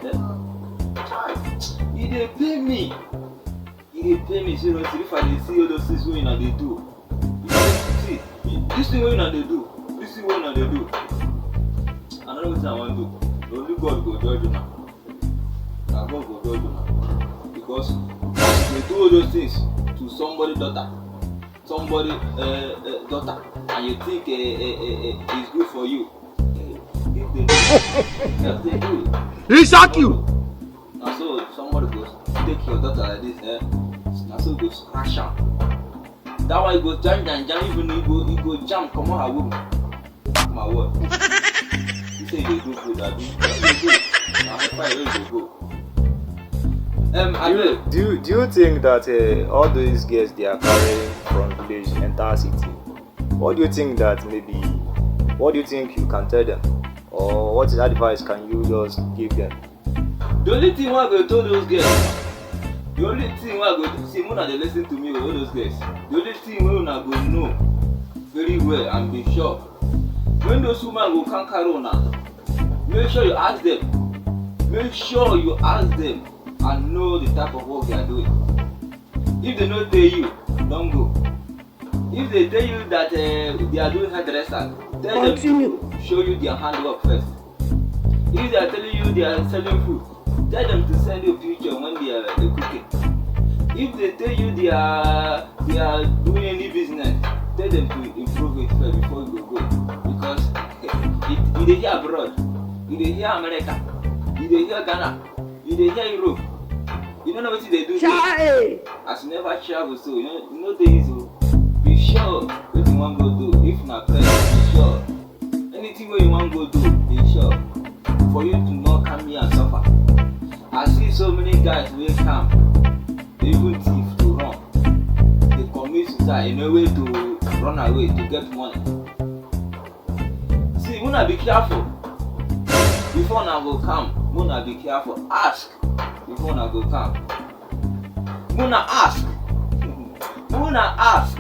Speaker 1: Yeah. He dey pay me. He dey pay me seriously. If I dey see all those things wey una dey do, see this thing wey una dey do, this thing wey una dey do. I don't know wetin I wan do. Only God go judge una. Na God go judge una. Because you do all those things to somebody daughter, and you think it's good for you. If they do, yes they do.
Speaker 6: He shock you.
Speaker 1: Now so somebody goes take your daughter like this, now so go scratch am. That one he go jam, even he go jam, come on her womb. My word. He say they do good, I do. Now where you go?
Speaker 11: Do you think that all these girls they are carrying from village enter city? What do you think that maybe? What do you think you can tell them, or what advice can you just give them?
Speaker 1: The only thing I go tell those girls, the only thing I go see when they listen to me with all those girls, the only thing when I go know very well and be sure, when those women go come carry una, make sure you ask them. Make sure you ask them and know the type of work they are doing. If they don't tell you, don't go. If they tell you that they are doing hairdresser, tell them to show you their handwork first. If they are telling you they are selling food, tell them to send you a picture when they are cooking. If they tell you they are doing any business, tell them to improve it first before you go. Because you dey hear abroad, you dey hear America, you dey hear Ghana, you dey hear Europe. You don't know what they do here. As you never travel, so you know the easy. Be sure what you want to go do. If not present, be sure. Anything where you want to go do, be sure. For you to not come here and suffer. I see so many guys who come, they even thief to run. They commit suicide in a way to run away to get money. See, Muna be careful. Before now go come, Muna be careful. Ask before now go come. Muna ask. Muna ask.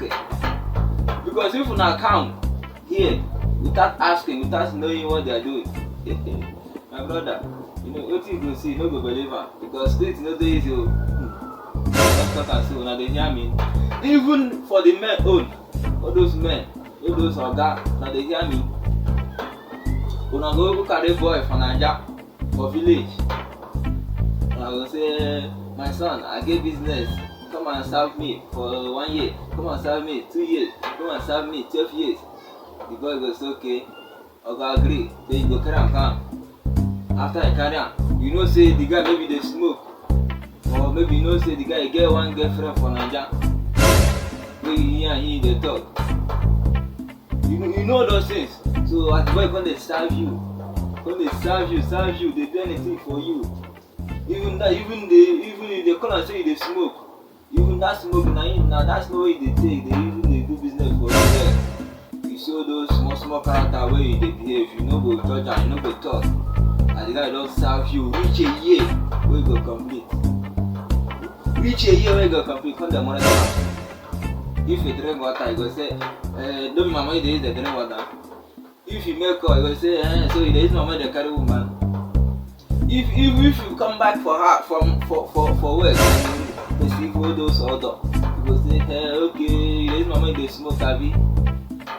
Speaker 1: Because if una come here without asking, without knowing what they are doing, my brother, you know what you go see, no go believe am. Because street no dey easy. Talk and say una dey hear me. Even for the men own, all those men, all those oga, una dey hear me. Una go carry boy for Naija, for village. Una go say, my son, I get business. Come and serve me for 1 year. Come and serve me 2 years. Come and serve me 12 years. The boy goes, okay. I go agree. Then you go carry am come. After I carry am, you know say the guy maybe dey smoke. Or maybe you know say the guy get one girlfriend for Naija. Maybe he and he dey talk. You know those things. So as the boy come dey serve you, they do anything for you. Even if they call and say they smoke, even that smoke now that's no way they take. They even they do business for you there. You show those small character where they behave. You know go judge and you know go talk. And the guy don't serve you reach a year where you go complete. Reach a year where you go complete. Come the money down. If you drink water, you go say, don't be my money, they use the drink water. If you make call, you go say, so they use my money, they carry woman. If you come back for her for work and you receive all those orders, you go say, hey, okay, you use my money, they smoke, Abby.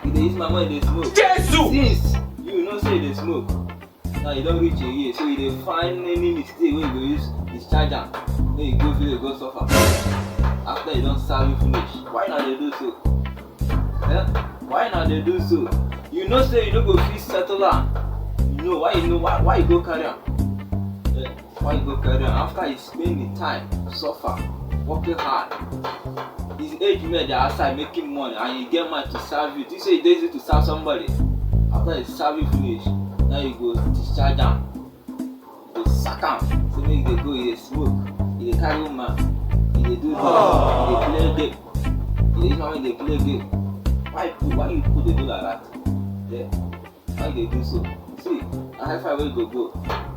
Speaker 1: You use my money, they smoke. Since you know say they smoke, now you don't reach a year, so you dey find any mistake where you go use discharge am, then you go village go suffer. After you don't serve you finish, why not they do so? Why not they do so? You know say you don't go fit settle am. You know why you go carry am? Why you go carry am? After you spend the time suffer, working hard. His age men they outside making money and you get money to serve you. You say it's easy to serve somebody. After you serve you finish, now you go discharge am. You go sack am. So make they go, you dey smoke, you dey carry woman. They do that. They play game. They use money. They play game. Why you put they do like that? Yeah. Why they do so? See, I have five way go.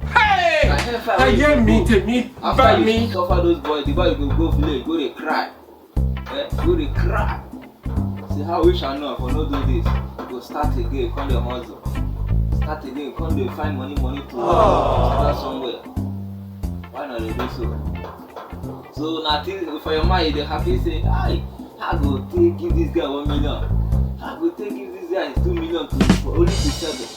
Speaker 6: Hey! I hear me to me.
Speaker 1: After you suffer those boys, the boy go village, go they cry. Yeah, go they cry. See how we shall know for no do this. Go start again, come the hustle.
Speaker 10: start again, come they find money to start somewhere. Why not they do so? So nothing for your mind, they happy say, I go take give this guy 1 million. I go take give this guy 2 million for only to settle.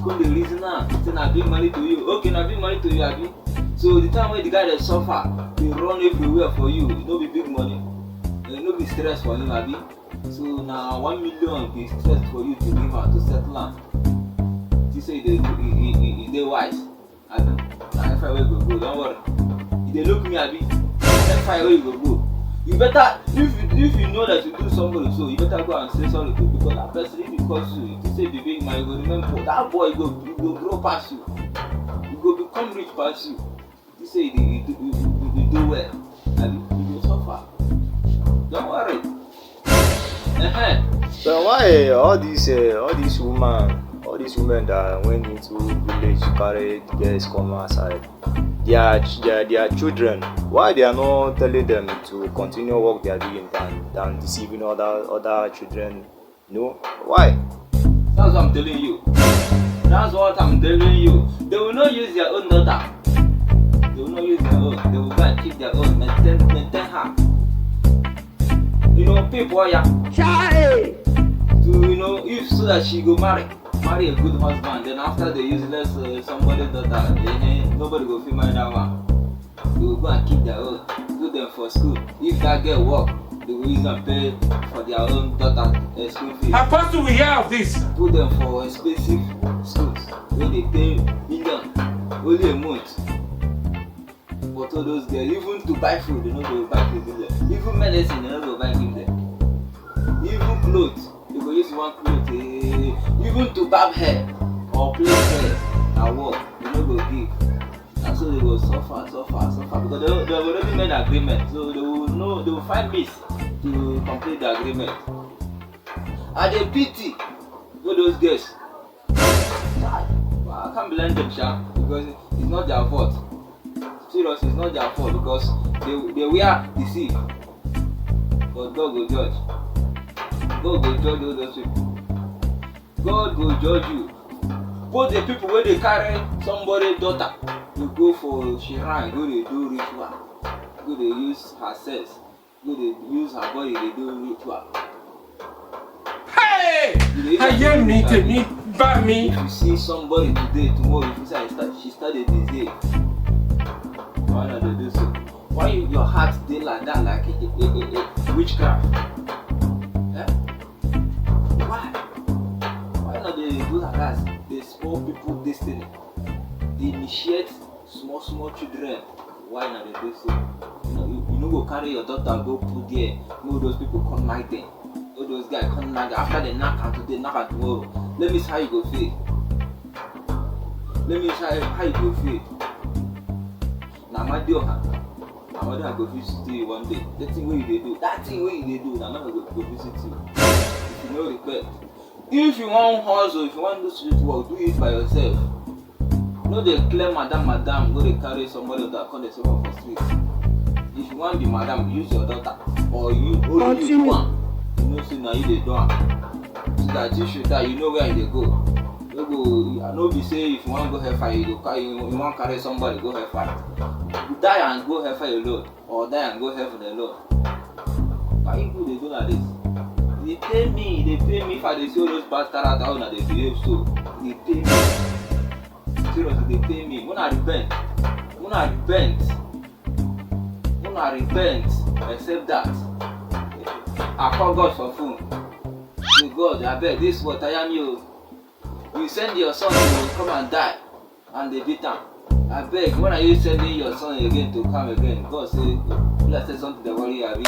Speaker 10: Come the reason now, say I bring money to you. Okay, I bring money to you, Abi. So the time when the guy that suffer, they run everywhere for you. It no be big money. It no be stress for him, Abi. So now 1 million be stress for you to give her to settle am. You say they wise. Abi, now if I will go, don't worry. If they look me, Abi, if I will go. You better, if you know that you do somebody so, you better go and say sorry to because that person if he calls you, if you say be big man, you go remember that boy go grow past you. You go become rich past you. You say you do well, and you go suffer. Don't worry.
Speaker 11: So why all these women that went into village carry girls come outside? Their children, why they are not telling them to continue what they are doing than deceiving other children? No, why?
Speaker 10: That's what I'm telling you. That's what I'm telling you. They will not use their own daughter. They will not use their own. They will go and keep their own. Maintain her. You know, people, yeah. To if so that she go marry a good husband. Then after they useless somebody daughter, nobody go feel mind that one. They will go and keep their own. Put them for school. If that girl work, they will use and pay for their own daughter school fees.
Speaker 5: How fast do we hear of this?
Speaker 10: Put them for expensive schools where they pay million only a month. But all those girls, even to buy food, they no go buy food there. Even medicine, they no go buy give them. Even clothes, they go use one cloth. Even to barb hair or plait hair at work, they no go give. And so they go suffer because they already made agreement. So they will find means to complete the agreement. And they pity all those girls. I can't blame them, because it's not their fault. Seriously, it's not their fault because they were deceived. But God will judge. God will judge all those people. God will judge you. Both the people where they carry somebody's daughter, you go for shrine, go they do ritual, go they use her sex, go they use her body, they do ritual.
Speaker 5: Hey! I hear me, take me, back me.
Speaker 10: If you see somebody today, tomorrow, if you say she started this day, why not they do so? Why your heart stay like that, like a witchcraft? Eh? Why? Why not they do like that? They spoil people's destiny. They initiate small children. Why not they do so? You know go carry your daughter go put there. No, those people come like them. All those guys come like after they knock out today, knock out tomorrow. Let me see how you go feel. Let me see how you go feel. Now my dear, I go visit you one day. That thing where you do, now I'm gonna go visit you. If you no regret. If you want hustle, if you want to do street work, do it by yourself. No, they claim madam, go they carry somebody that come they say for street. If you want to be madam, use your daughter. Or you only use one. You know, so now you they do it. So that you should die, you know where they go. You go, I know be say if you want to go hellfire, you want to carry somebody, go hellfire. You die and go hellfire alone. Or die and go heaven alone. Why you go they do like this? They pay me if I see all those bad characters how they behave so. They pay me. Seriously, they pay me. When I repent, except that. I call God for phone. Say God, I beg this what I am you. You send your son to come and die and they beat him. I beg, when are you sending your son again to come again? God say, let's say something that worry you.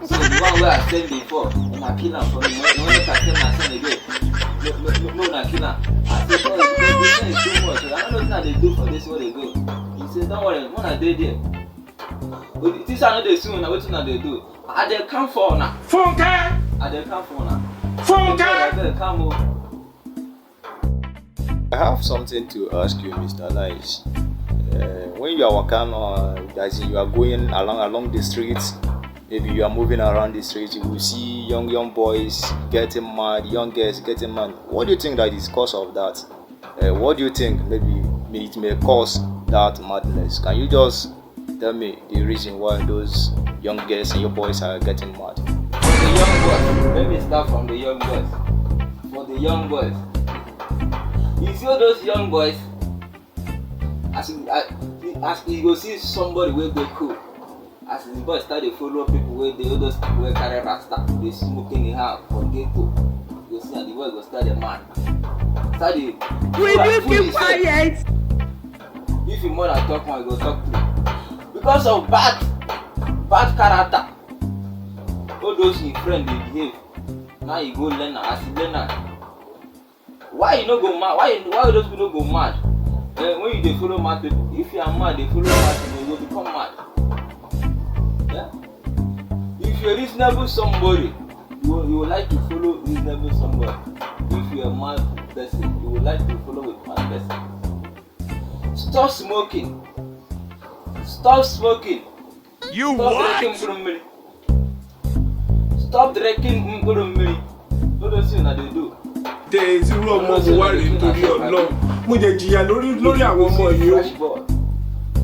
Speaker 10: So the one where I sent before, and I kill him for me. When I send my son again, no, I kill him. I said, God, this thing is too much. I don't know what they do for this where they go. He said, don't worry, when I did there. But this I know they soon, what they do. I they come for now.
Speaker 5: Phone call.
Speaker 10: I they come for now.
Speaker 5: Phone call.
Speaker 10: Come over.
Speaker 11: I have something to ask you, Mr. Nice. When you are walking, as in you are going along the streets, maybe you are moving around the streets, you will see young boys getting mad, young girls getting mad. What do you think that is cause of that? what do you think maybe it may cause that madness? Can you just tell me the reason why those young girls and your boys are getting mad?
Speaker 1: For the young boys, let me start from the young boys. For the young boys, you see all those young boys, as you go see somebody where they cool, as the boys start to follow people where they all those people where carry rasta, they smoking in house for ghetto. You see, and the boys go start the man. Start the.
Speaker 12: Will you keep quiet?
Speaker 1: If your mother talk more, you go talk to. Because of bad character. All those your friends they behave. Now you go learn as you learn. Why you no go mad? Why those people no go mad? When you dey follow mad people, if you are mad, they follow mad people, you will become mad. Yeah? If you're reasonable somebody, you will like to follow reasonable somebody. If you're a mad person, you will like to follow with mad person. Stop smoking. Stop smoking.
Speaker 12: You
Speaker 1: Stop drinking. Stop drinking mmiri. What does you they do?
Speaker 6: There is irú ọmọ mo wá rèé nítorí Ọlọ́run. Mo jẹ jìyà lórí àwọn ọmọ yìí o.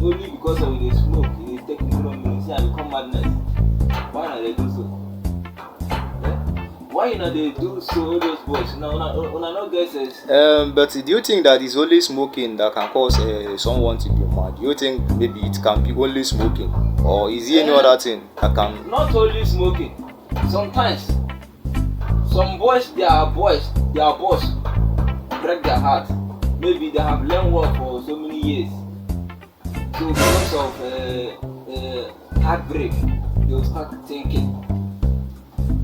Speaker 1: Only because of the smoke, they take mmiri. See, I become madness. Why not they do so? Yeah? Why not they do so? All those boys. No, no guesses.
Speaker 11: But do you think that it's only smoking that can cause someone to be mad? Do you think maybe it can be only smoking, or is there any other thing that can?
Speaker 1: Not only smoking. Sometimes, some boys, their boss break their heart. Maybe they have learned work for so many years. So because of heartbreak, they will start thinking,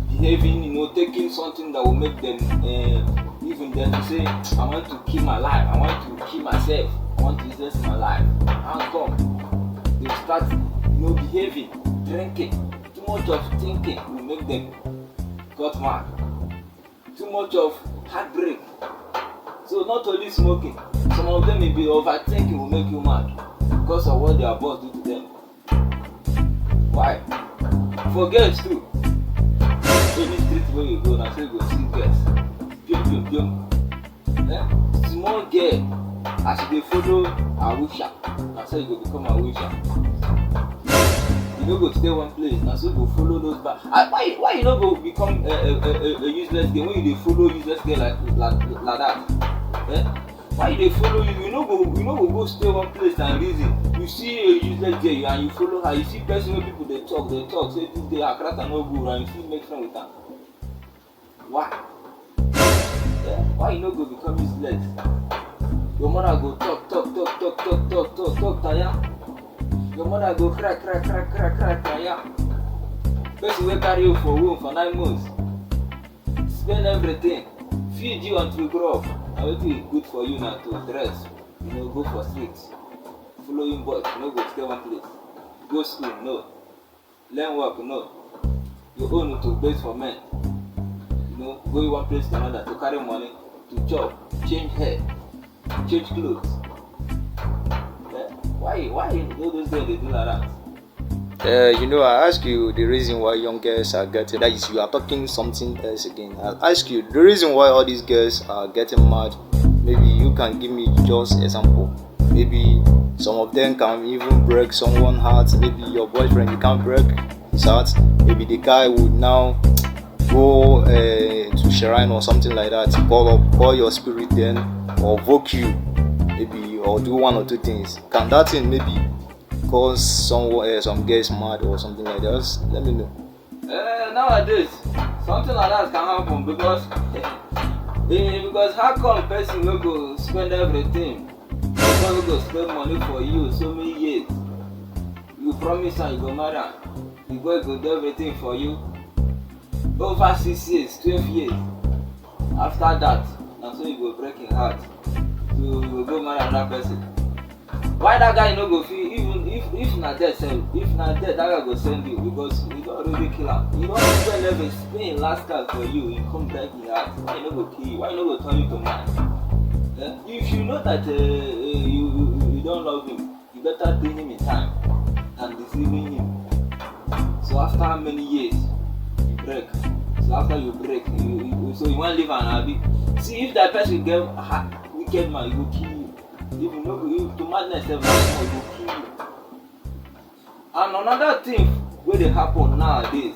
Speaker 1: behaving, taking something that will make them, even then to say, I want to kill my life, I want to kill myself, I want to useless my life. How come? They start, behaving, drinking. Too much of thinking will make them got mad. Too much of heartbreak. So not only smoking, some of them may be overthinking will make you mad because of what their boss do to them. Why? For girls too. Any street where you go, now so you go see girls. Small girl, as they follow a wisher, now so you go become a wisher. You no go stay one place, and so go follow those back. Why you no go become a useless girl when you dey follow useless girl like that? Yeah? Why you dey follow you? You no go stay one place and reason. You see a useless girl and you follow her. You see person wey people dey talk. Say this day Akrata no good, and you still make friend with her. Why? Yeah? Why you no go become useless? Your mother go talk, tire. Your mother go cry, yeah. Person will carry you for room for 9 months. Spend everything. Feed you until you grow up. And it is good for you now to dress. Go for streets. Following boys, go stay one place. Go school, no. Learn work, no. Your own to base for men. Go one place to another to carry money, to job, change hair, change clothes. Why all those girls they do like that?
Speaker 11: I ask you the reason why young girls are getting, that is, you are talking something else again. I ask you the reason why all these girls are getting mad. Maybe you can give me just example. Maybe some of them can even break someone's heart. Maybe your boyfriend, you can't break his heart. Maybe the guy would now go to shrine or something like that, call your spirit then, or vote you. Maybe, or do one or two things. Can that thing maybe cause some girls mad or something like that? Just let me know.
Speaker 1: Nowadays, something like that can happen because how come person will go spend everything? Person will go spend money for you so many years. You promise and you go marry. The boy go do everything for you. Over 6 years, 12 years. After that, that's when you go break your heart. You will go marry another person. Why that guy no go feel, even if not dead, that guy go send you because you don't already kill him. You don't spend every spend last card for you, you come break your heart. Why no go kill you? Why no go turn you to man? Yeah? If you know that you don't love him, you better bring him in time than deceiving him. So after many years, you break. So after you break, so you want to live and happy. See if that person wicked man, he go kill you. If you no go, if to madness sef na small, he go kill you. And another thing wey dey happen nowadays,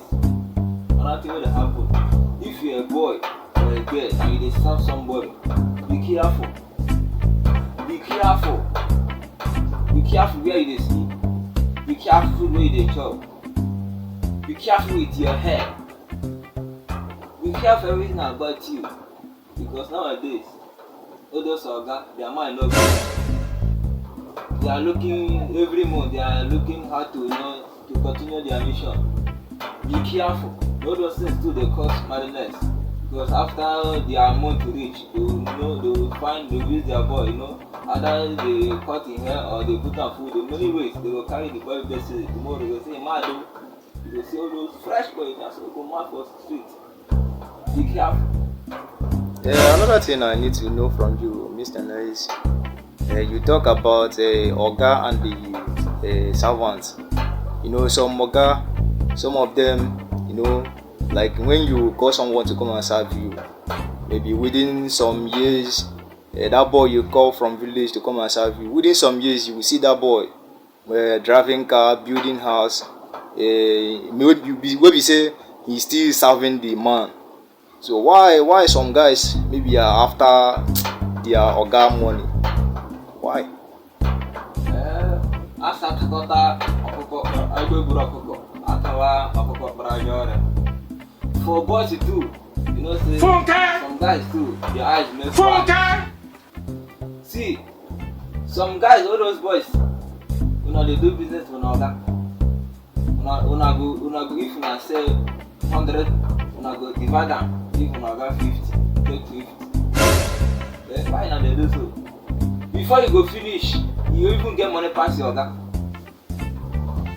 Speaker 1: if you a boy or a girl and you dey serve somebody, be careful. Be careful. Be careful where you dey sleep. Be careful where you dey chop. Be careful with your hair. Be careful everything about you. Because nowadays, all those oga, their mind no good. They are looking every month. They are looking how to, to continue their mission. Be careful. All those things too, they cause madness. Because after their month to reach, they will use their boy, either they cut in hair or they put on food. In many ways, they will carry the boy blessing. Tomorrow they will say, Mado, you will see all those fresh boys that's going to go mad for the street. Be careful.
Speaker 11: Yeah, another thing I need to know from you, Mr. Nice, you talk about Oga and the servants. Some Oga, some of them, like when you call someone to come and serve you, maybe within some years, that boy you call from village to come and serve you, within some years you will see that boy driving car, building house, maybe say he's still serving the man. So why some guys maybe are after their Oga money? Why?
Speaker 1: For boys too, say some guys too, their eyes make bad. See, some guys, all those boys, they do business with Oga. Una go if una sell 100, una go divide them. Give Oga 50, take 50. Then why not they do so? Before you go finish, you even get money past your Oga.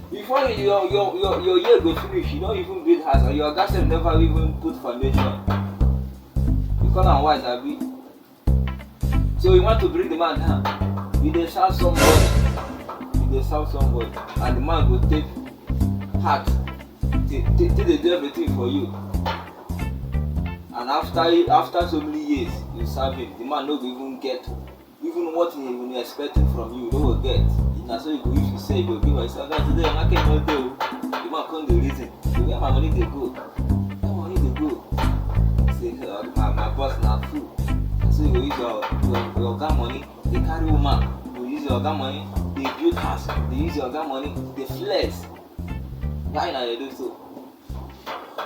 Speaker 1: Before your year go finish, you don't even build house, or your Oga self never even put foundation. You call am wise, abi? So you want to bring the man down. You dey serve somebody. And the man go take heart. Take dey do everything for you. And after so many years, you serve him, the man no go even get even what he expecting from you, no go get. Na so you go, if you say you go give yourself, guys, today market no dey o. The man come dey reason, where my money dey go? Say my boss na fool. So you go use your Oga money, dey carry woman. You go use your Oga money, dey build house. Dey use your Oga money, dey flex. Why na you do so?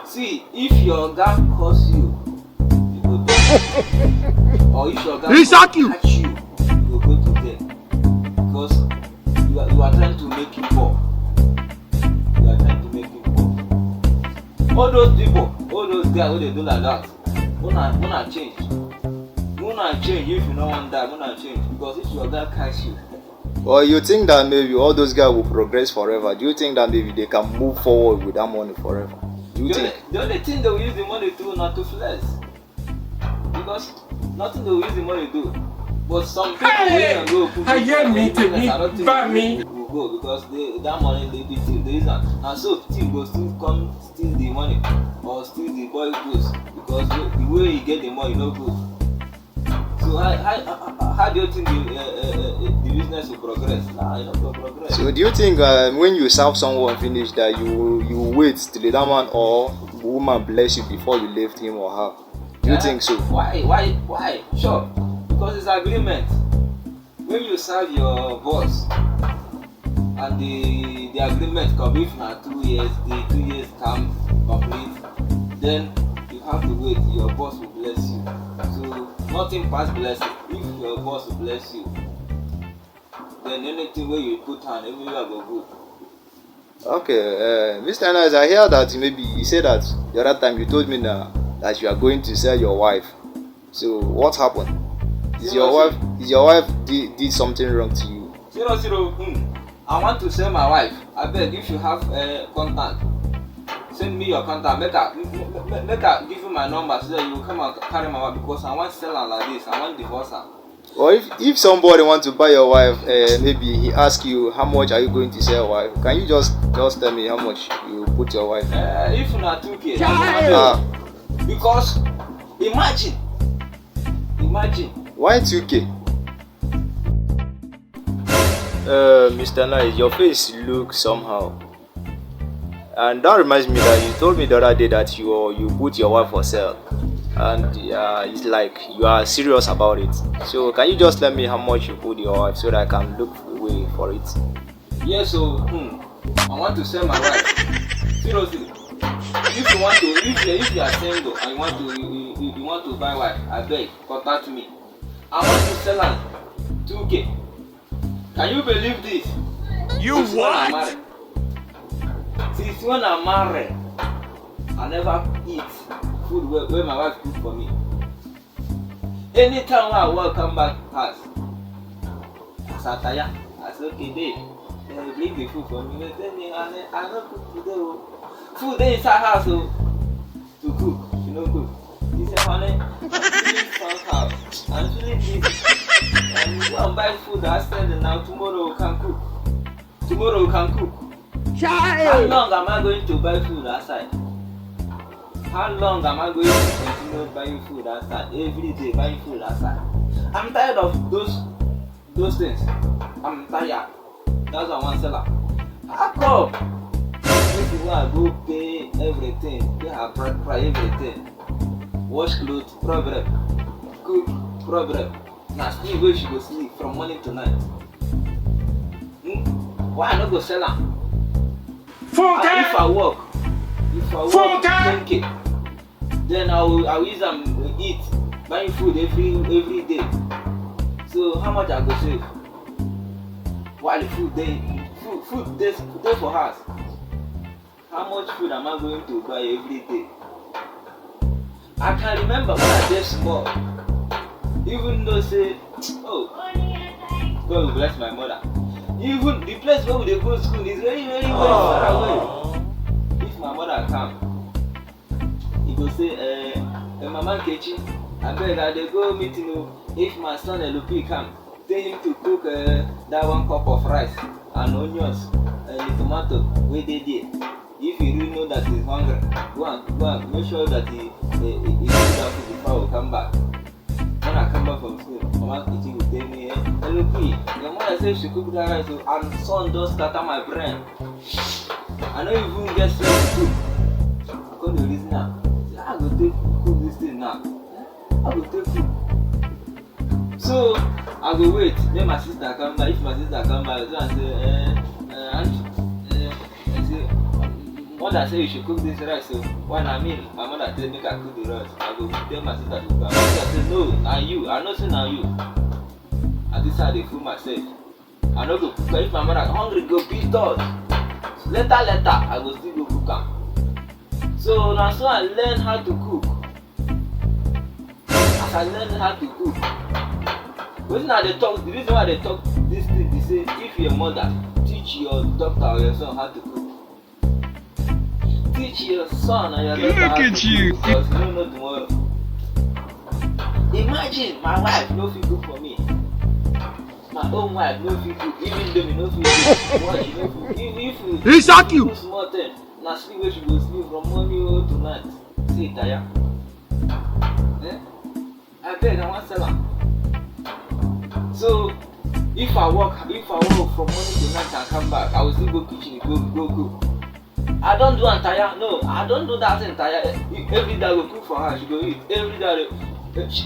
Speaker 1: See, if your Oga curse you, you go die. Or if your Oga catch you, you go go to jail. Because you are trying to make him poor. All those people, all those guys who they do like that, gonna change. Gonna change if you don't want that, gonna change. Because if your guy catch you.
Speaker 11: Or you think that maybe all those guys will progress forever? Do you think that maybe they can move forward with that money forever?
Speaker 1: The only thing they will use the money to not to flex. Because nothing they will use the money to do. But some people will go put I don't think will go because that money they think they use that. And so thief go still come steal the money or steal the boy goods because the way you get the money no good. So how do you think the business will progress? Nah, it not progress.
Speaker 11: So do you think when you serve someone finish that you wait till that man or woman bless you before you left him or her? Do you think so?
Speaker 1: Why? Sure. Because it's agreement. When you serve your boss and the agreement come if na 2 years, the 2 years come complete, then you have to wait. Your boss will bless you. So nothing past blessing. If your boss will bless you, then anything where you put hand, everywhere go good.
Speaker 11: Okay, Mr. Nice, I hear that maybe you said that the other time you told me that you are going to sell your wife. So what happened? Is your wife did something wrong to you?
Speaker 1: Zero. I want to sell my wife. I beg if you have contact, send me your contact. Make her give you my number so that you will come and carry my wife because I want to sell her like this. I want to divorce her.
Speaker 11: Or if somebody wants to buy your wife, maybe he asks you how much are you going to sell your wife? Can you just tell me how much you put your wife?
Speaker 1: If not 2K, because imagine.
Speaker 11: Why 2K? Mr. Nice, your face looks somehow. And that reminds me that you told me the other day that you put your wife for sale. And it's like you are serious about it. So can you just tell me how much you put your wife so that I can look away for it?
Speaker 1: Yeah, so I want to sell my wife. Seriously. If you are single and you want to buy wife, I beg, contact me. I want to sell her 2K. Can you believe this?
Speaker 12: You
Speaker 1: Since
Speaker 12: what?
Speaker 1: Since when I'm married, I never eat food where my wife cook for me. Anytime I work, come back house. I say tired. I say okay, babe. Leave the food for me. But then I don't cook today. Food dey inside house to cook. You know cook. He say honey, I'm feeling somehow. I'm feeling this. And you go and buy food outside now. Tomorrow we can cook. Tomorrow we can cook. How long am I going to buy food outside? How long am I going to continue buying food outside? Every day buying food outside. I'm tired of those things. I'm tired. That's why I want to sell her. How come? If you want to go pay everything, pay her price everything. Wash clothes, problem. Cook, problem. Now sleep where she go sleep from morning to night. Why I not go sell her? If I work 10K, then I will use them eat, buying food every day. So how much I go save? While the food day for us. How much food am I going to buy every day? I can remember when I was small. Even though say, oh, God will bless my mother. Even the place where they go to school is very, very, very far away. If my mother come, he go say, Mama Kechi, I beg they go meeting. If my son LP come, tell him to cook that 1 cup of rice and onions and the tomato where they did. If you really know that he's hungry, go and make sure that he eats that food before we come back. When I come back from school, Mama Kechi will tell me, LP, your mother says she cook that rice, and son don't scatter my brain. I don't even get strength to cook. I come to reason now. I go take cook this thing now. I go take cook. So I go wait. Then my sister come back. If my sister come back, so I say, mother say you should cook this rice. So when I mean, my mother tell me I cook the rice. I go tell my sister to cook. My sister say no, now you. I know say now you. I decide to fool myself. I no go cook. If my mother hungry, go beat us. Later, I go still go cook am. So now so I learn how to cook. As I learn how to cook, the reason why they talk this thing, they say if your mother teach your daughter or your son how to cook, teach your son or your daughter how to cook, because you don't know tomorrow. Imagine my wife no fit cook for me. My own wife no fit cook, even though me no fit cook. What she no fit cook? If you do small thing, na sleep where she go sleep from morning to night. See tire. I beg, I want sell her. So if I work from morning to night and come back, I will still go kitchen, go. I don't do entire. No, I don't do that entire. Every day I go cook for her, she go eat. Every day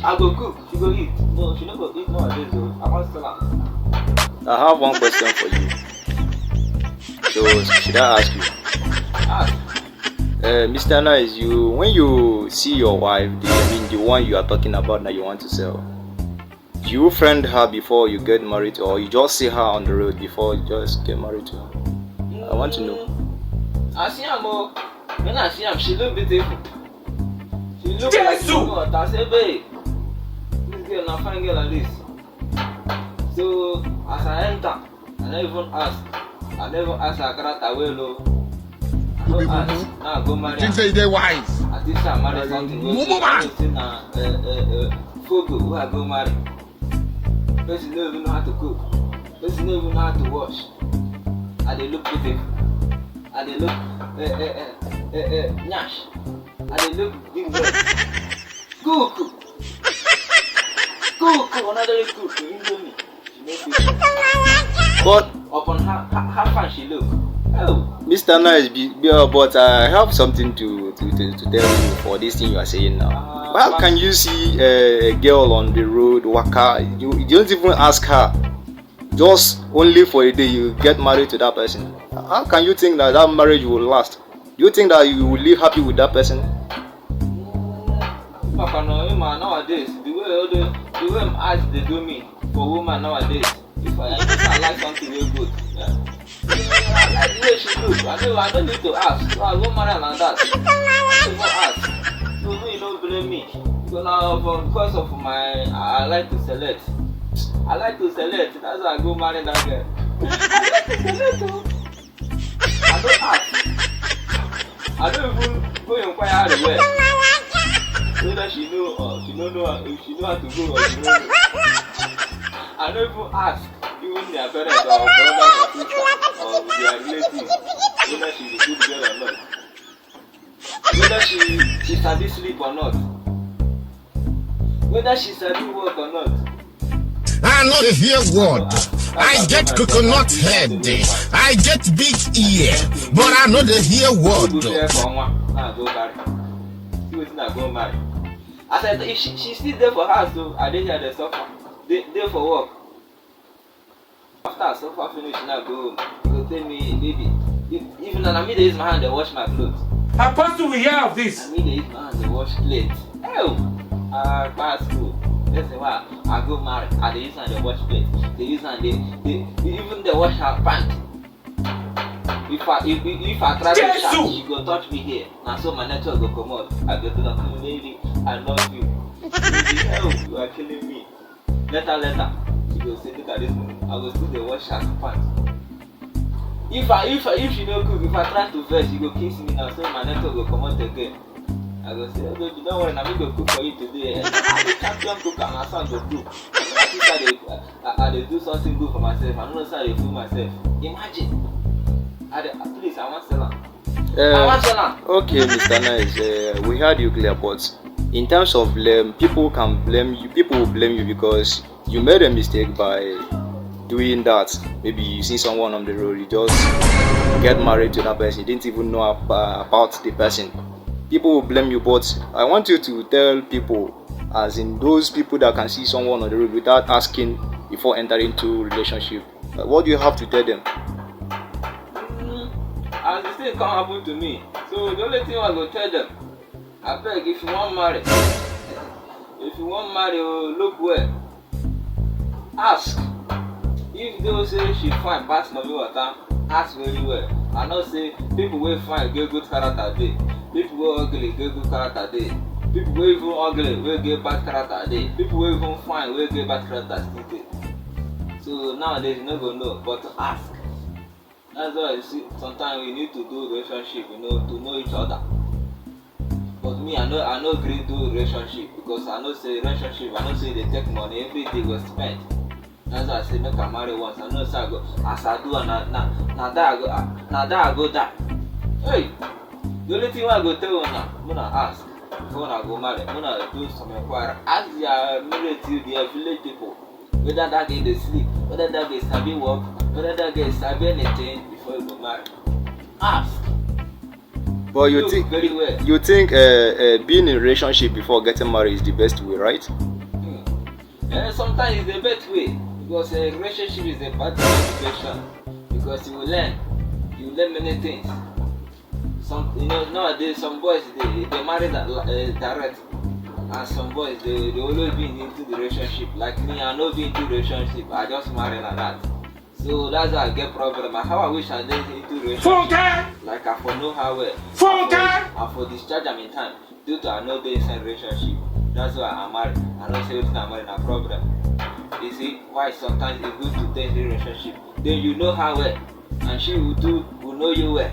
Speaker 1: I go cook, she go eat. No, she no go eat nowadays though. I want sell her.
Speaker 11: I have one question for you. So should I ask you?
Speaker 1: Ask.
Speaker 11: Mr. Nice, when you see your wife, the one you are talking about that you want to sell, do you friend her before you get married, or you just see her on the road before you just get married to her? I want to know.
Speaker 1: I see her more. When I see her, she look beautiful. She look like God. I say, babe, this girl na fine girl like this. So as I enter, I never ask her character well though. I don't ask. Now I go marry her.
Speaker 7: Think say they wise.
Speaker 1: I think I marry something.
Speaker 7: Mumu man.
Speaker 1: Photo who I go marry. Person don't even know how to cook. Person don't even know how to wash. I dey look beautiful. I dey look nyash. I dey look big boy. Cook. Another cook. You know me.
Speaker 11: But
Speaker 10: upon how fine she look. Oh.
Speaker 11: Mr. Nice, but I have something to tell you for this thing you are saying now. How can you see a girl on the road, waka, you don't even ask her, just only for a day you get married to that person? How can you think that marriage will last? Do you think that you will live happy with that person?
Speaker 10: Nowadays, the way eyes they do me for women nowadays, if I like something real good, yeah. I like the way she looks. I don't need to ask. So I go marry like that. I don't ask. So no, you don't blame me. So now, because of I like to select. That's why I go marry that girl. I like to select too. I don't ask. I don't even go inquire everywhere. Whether she know or she don't know if she know how to go or she don't know. I don't even ask. Even their parents or brothers or sisters or their relatives, whether she is a good girl or not, whether she sabi sleep or not, whether she sabi work or not.
Speaker 7: I know the hear word. I get coconut head, I get big ear, but I know the hear word.
Speaker 10: Go marry. I said if she's still there for her, so I didn't hear the suffer. They there for work. After I suffer finish, now go tell me, baby. Even when I mean they use my hand, they wash my clothes.
Speaker 5: How possible we hear of this?
Speaker 10: I mean they use my hand, they wash plates. Oh, pass school. That's why I go marry. They use hand, they wash plates. They use hand, they even they wash her pants. If I try to shout, she go touch me here. Now so my network go come out. I go to the lady, I love you. Baby, you are killing me. Later. She go say, look at this moment. I go still the wash her pants. If she no cook, if I try to vex, she go kiss me now. So my network go come out again. I go say, oh baby, don't worry, I'm going to cook for you today. I'm the champion cook and my son go cook. I do something good for myself. I don't know how to fool myself. Imagine. Please, I want to
Speaker 11: okay, Mr. Nice, we heard you clear, but in terms of blame, people can blame you. People will blame you because you made a mistake by doing that. Maybe you see someone on the road, you just get married to that person, you didn't even know about the person. People will blame you, but I want you to tell people, as in those people that can see someone on the road without asking before entering into relationship, what do you have to tell them?
Speaker 10: As the thing can't happen to me, so the only thing I go tell them, I beg, if you want marry, look well. Ask. If they say she fine, pass my water, ask very well. I know say people will fine get good character day. People will ugly get good character day. People will even ugly will get bad character day. People will even fine will get bad character day. So nowadays you never know, but ask. That's why you see sometimes we need to do relationship, to know each other. But me, I know agree do relationship because I know say relationship, I know say they take money every day go spend. That's why I say make I marry once. I know say I go as I do and now that I go die. Hey, the only thing I go tell you now, I'm gonna ask before I go marry, I'm gonna do some inquiry. Ask their relative, their village people, whether that day they sleep, whether that day sabi work, whether that day sabi anything before you go marry. Ask.
Speaker 11: But you think being in a relationship before getting married is the best way, right?
Speaker 10: Sometimes it's the best way because a relationship is a part of education because you will learn many things. Nowadays some boys they marry direct, and some boys they always been into the relationship. Like me, I not been into relationship. I just marry like that. So that's why I get problem. How I wish I didn't into relationship. Like I for know how well. I for discharge them in time due to I know they inside relationship. That's why I'm married. I don't say everything I'm married a problem. You see why sometimes it's good to take the relationship. Then you know how well, and she will know you well.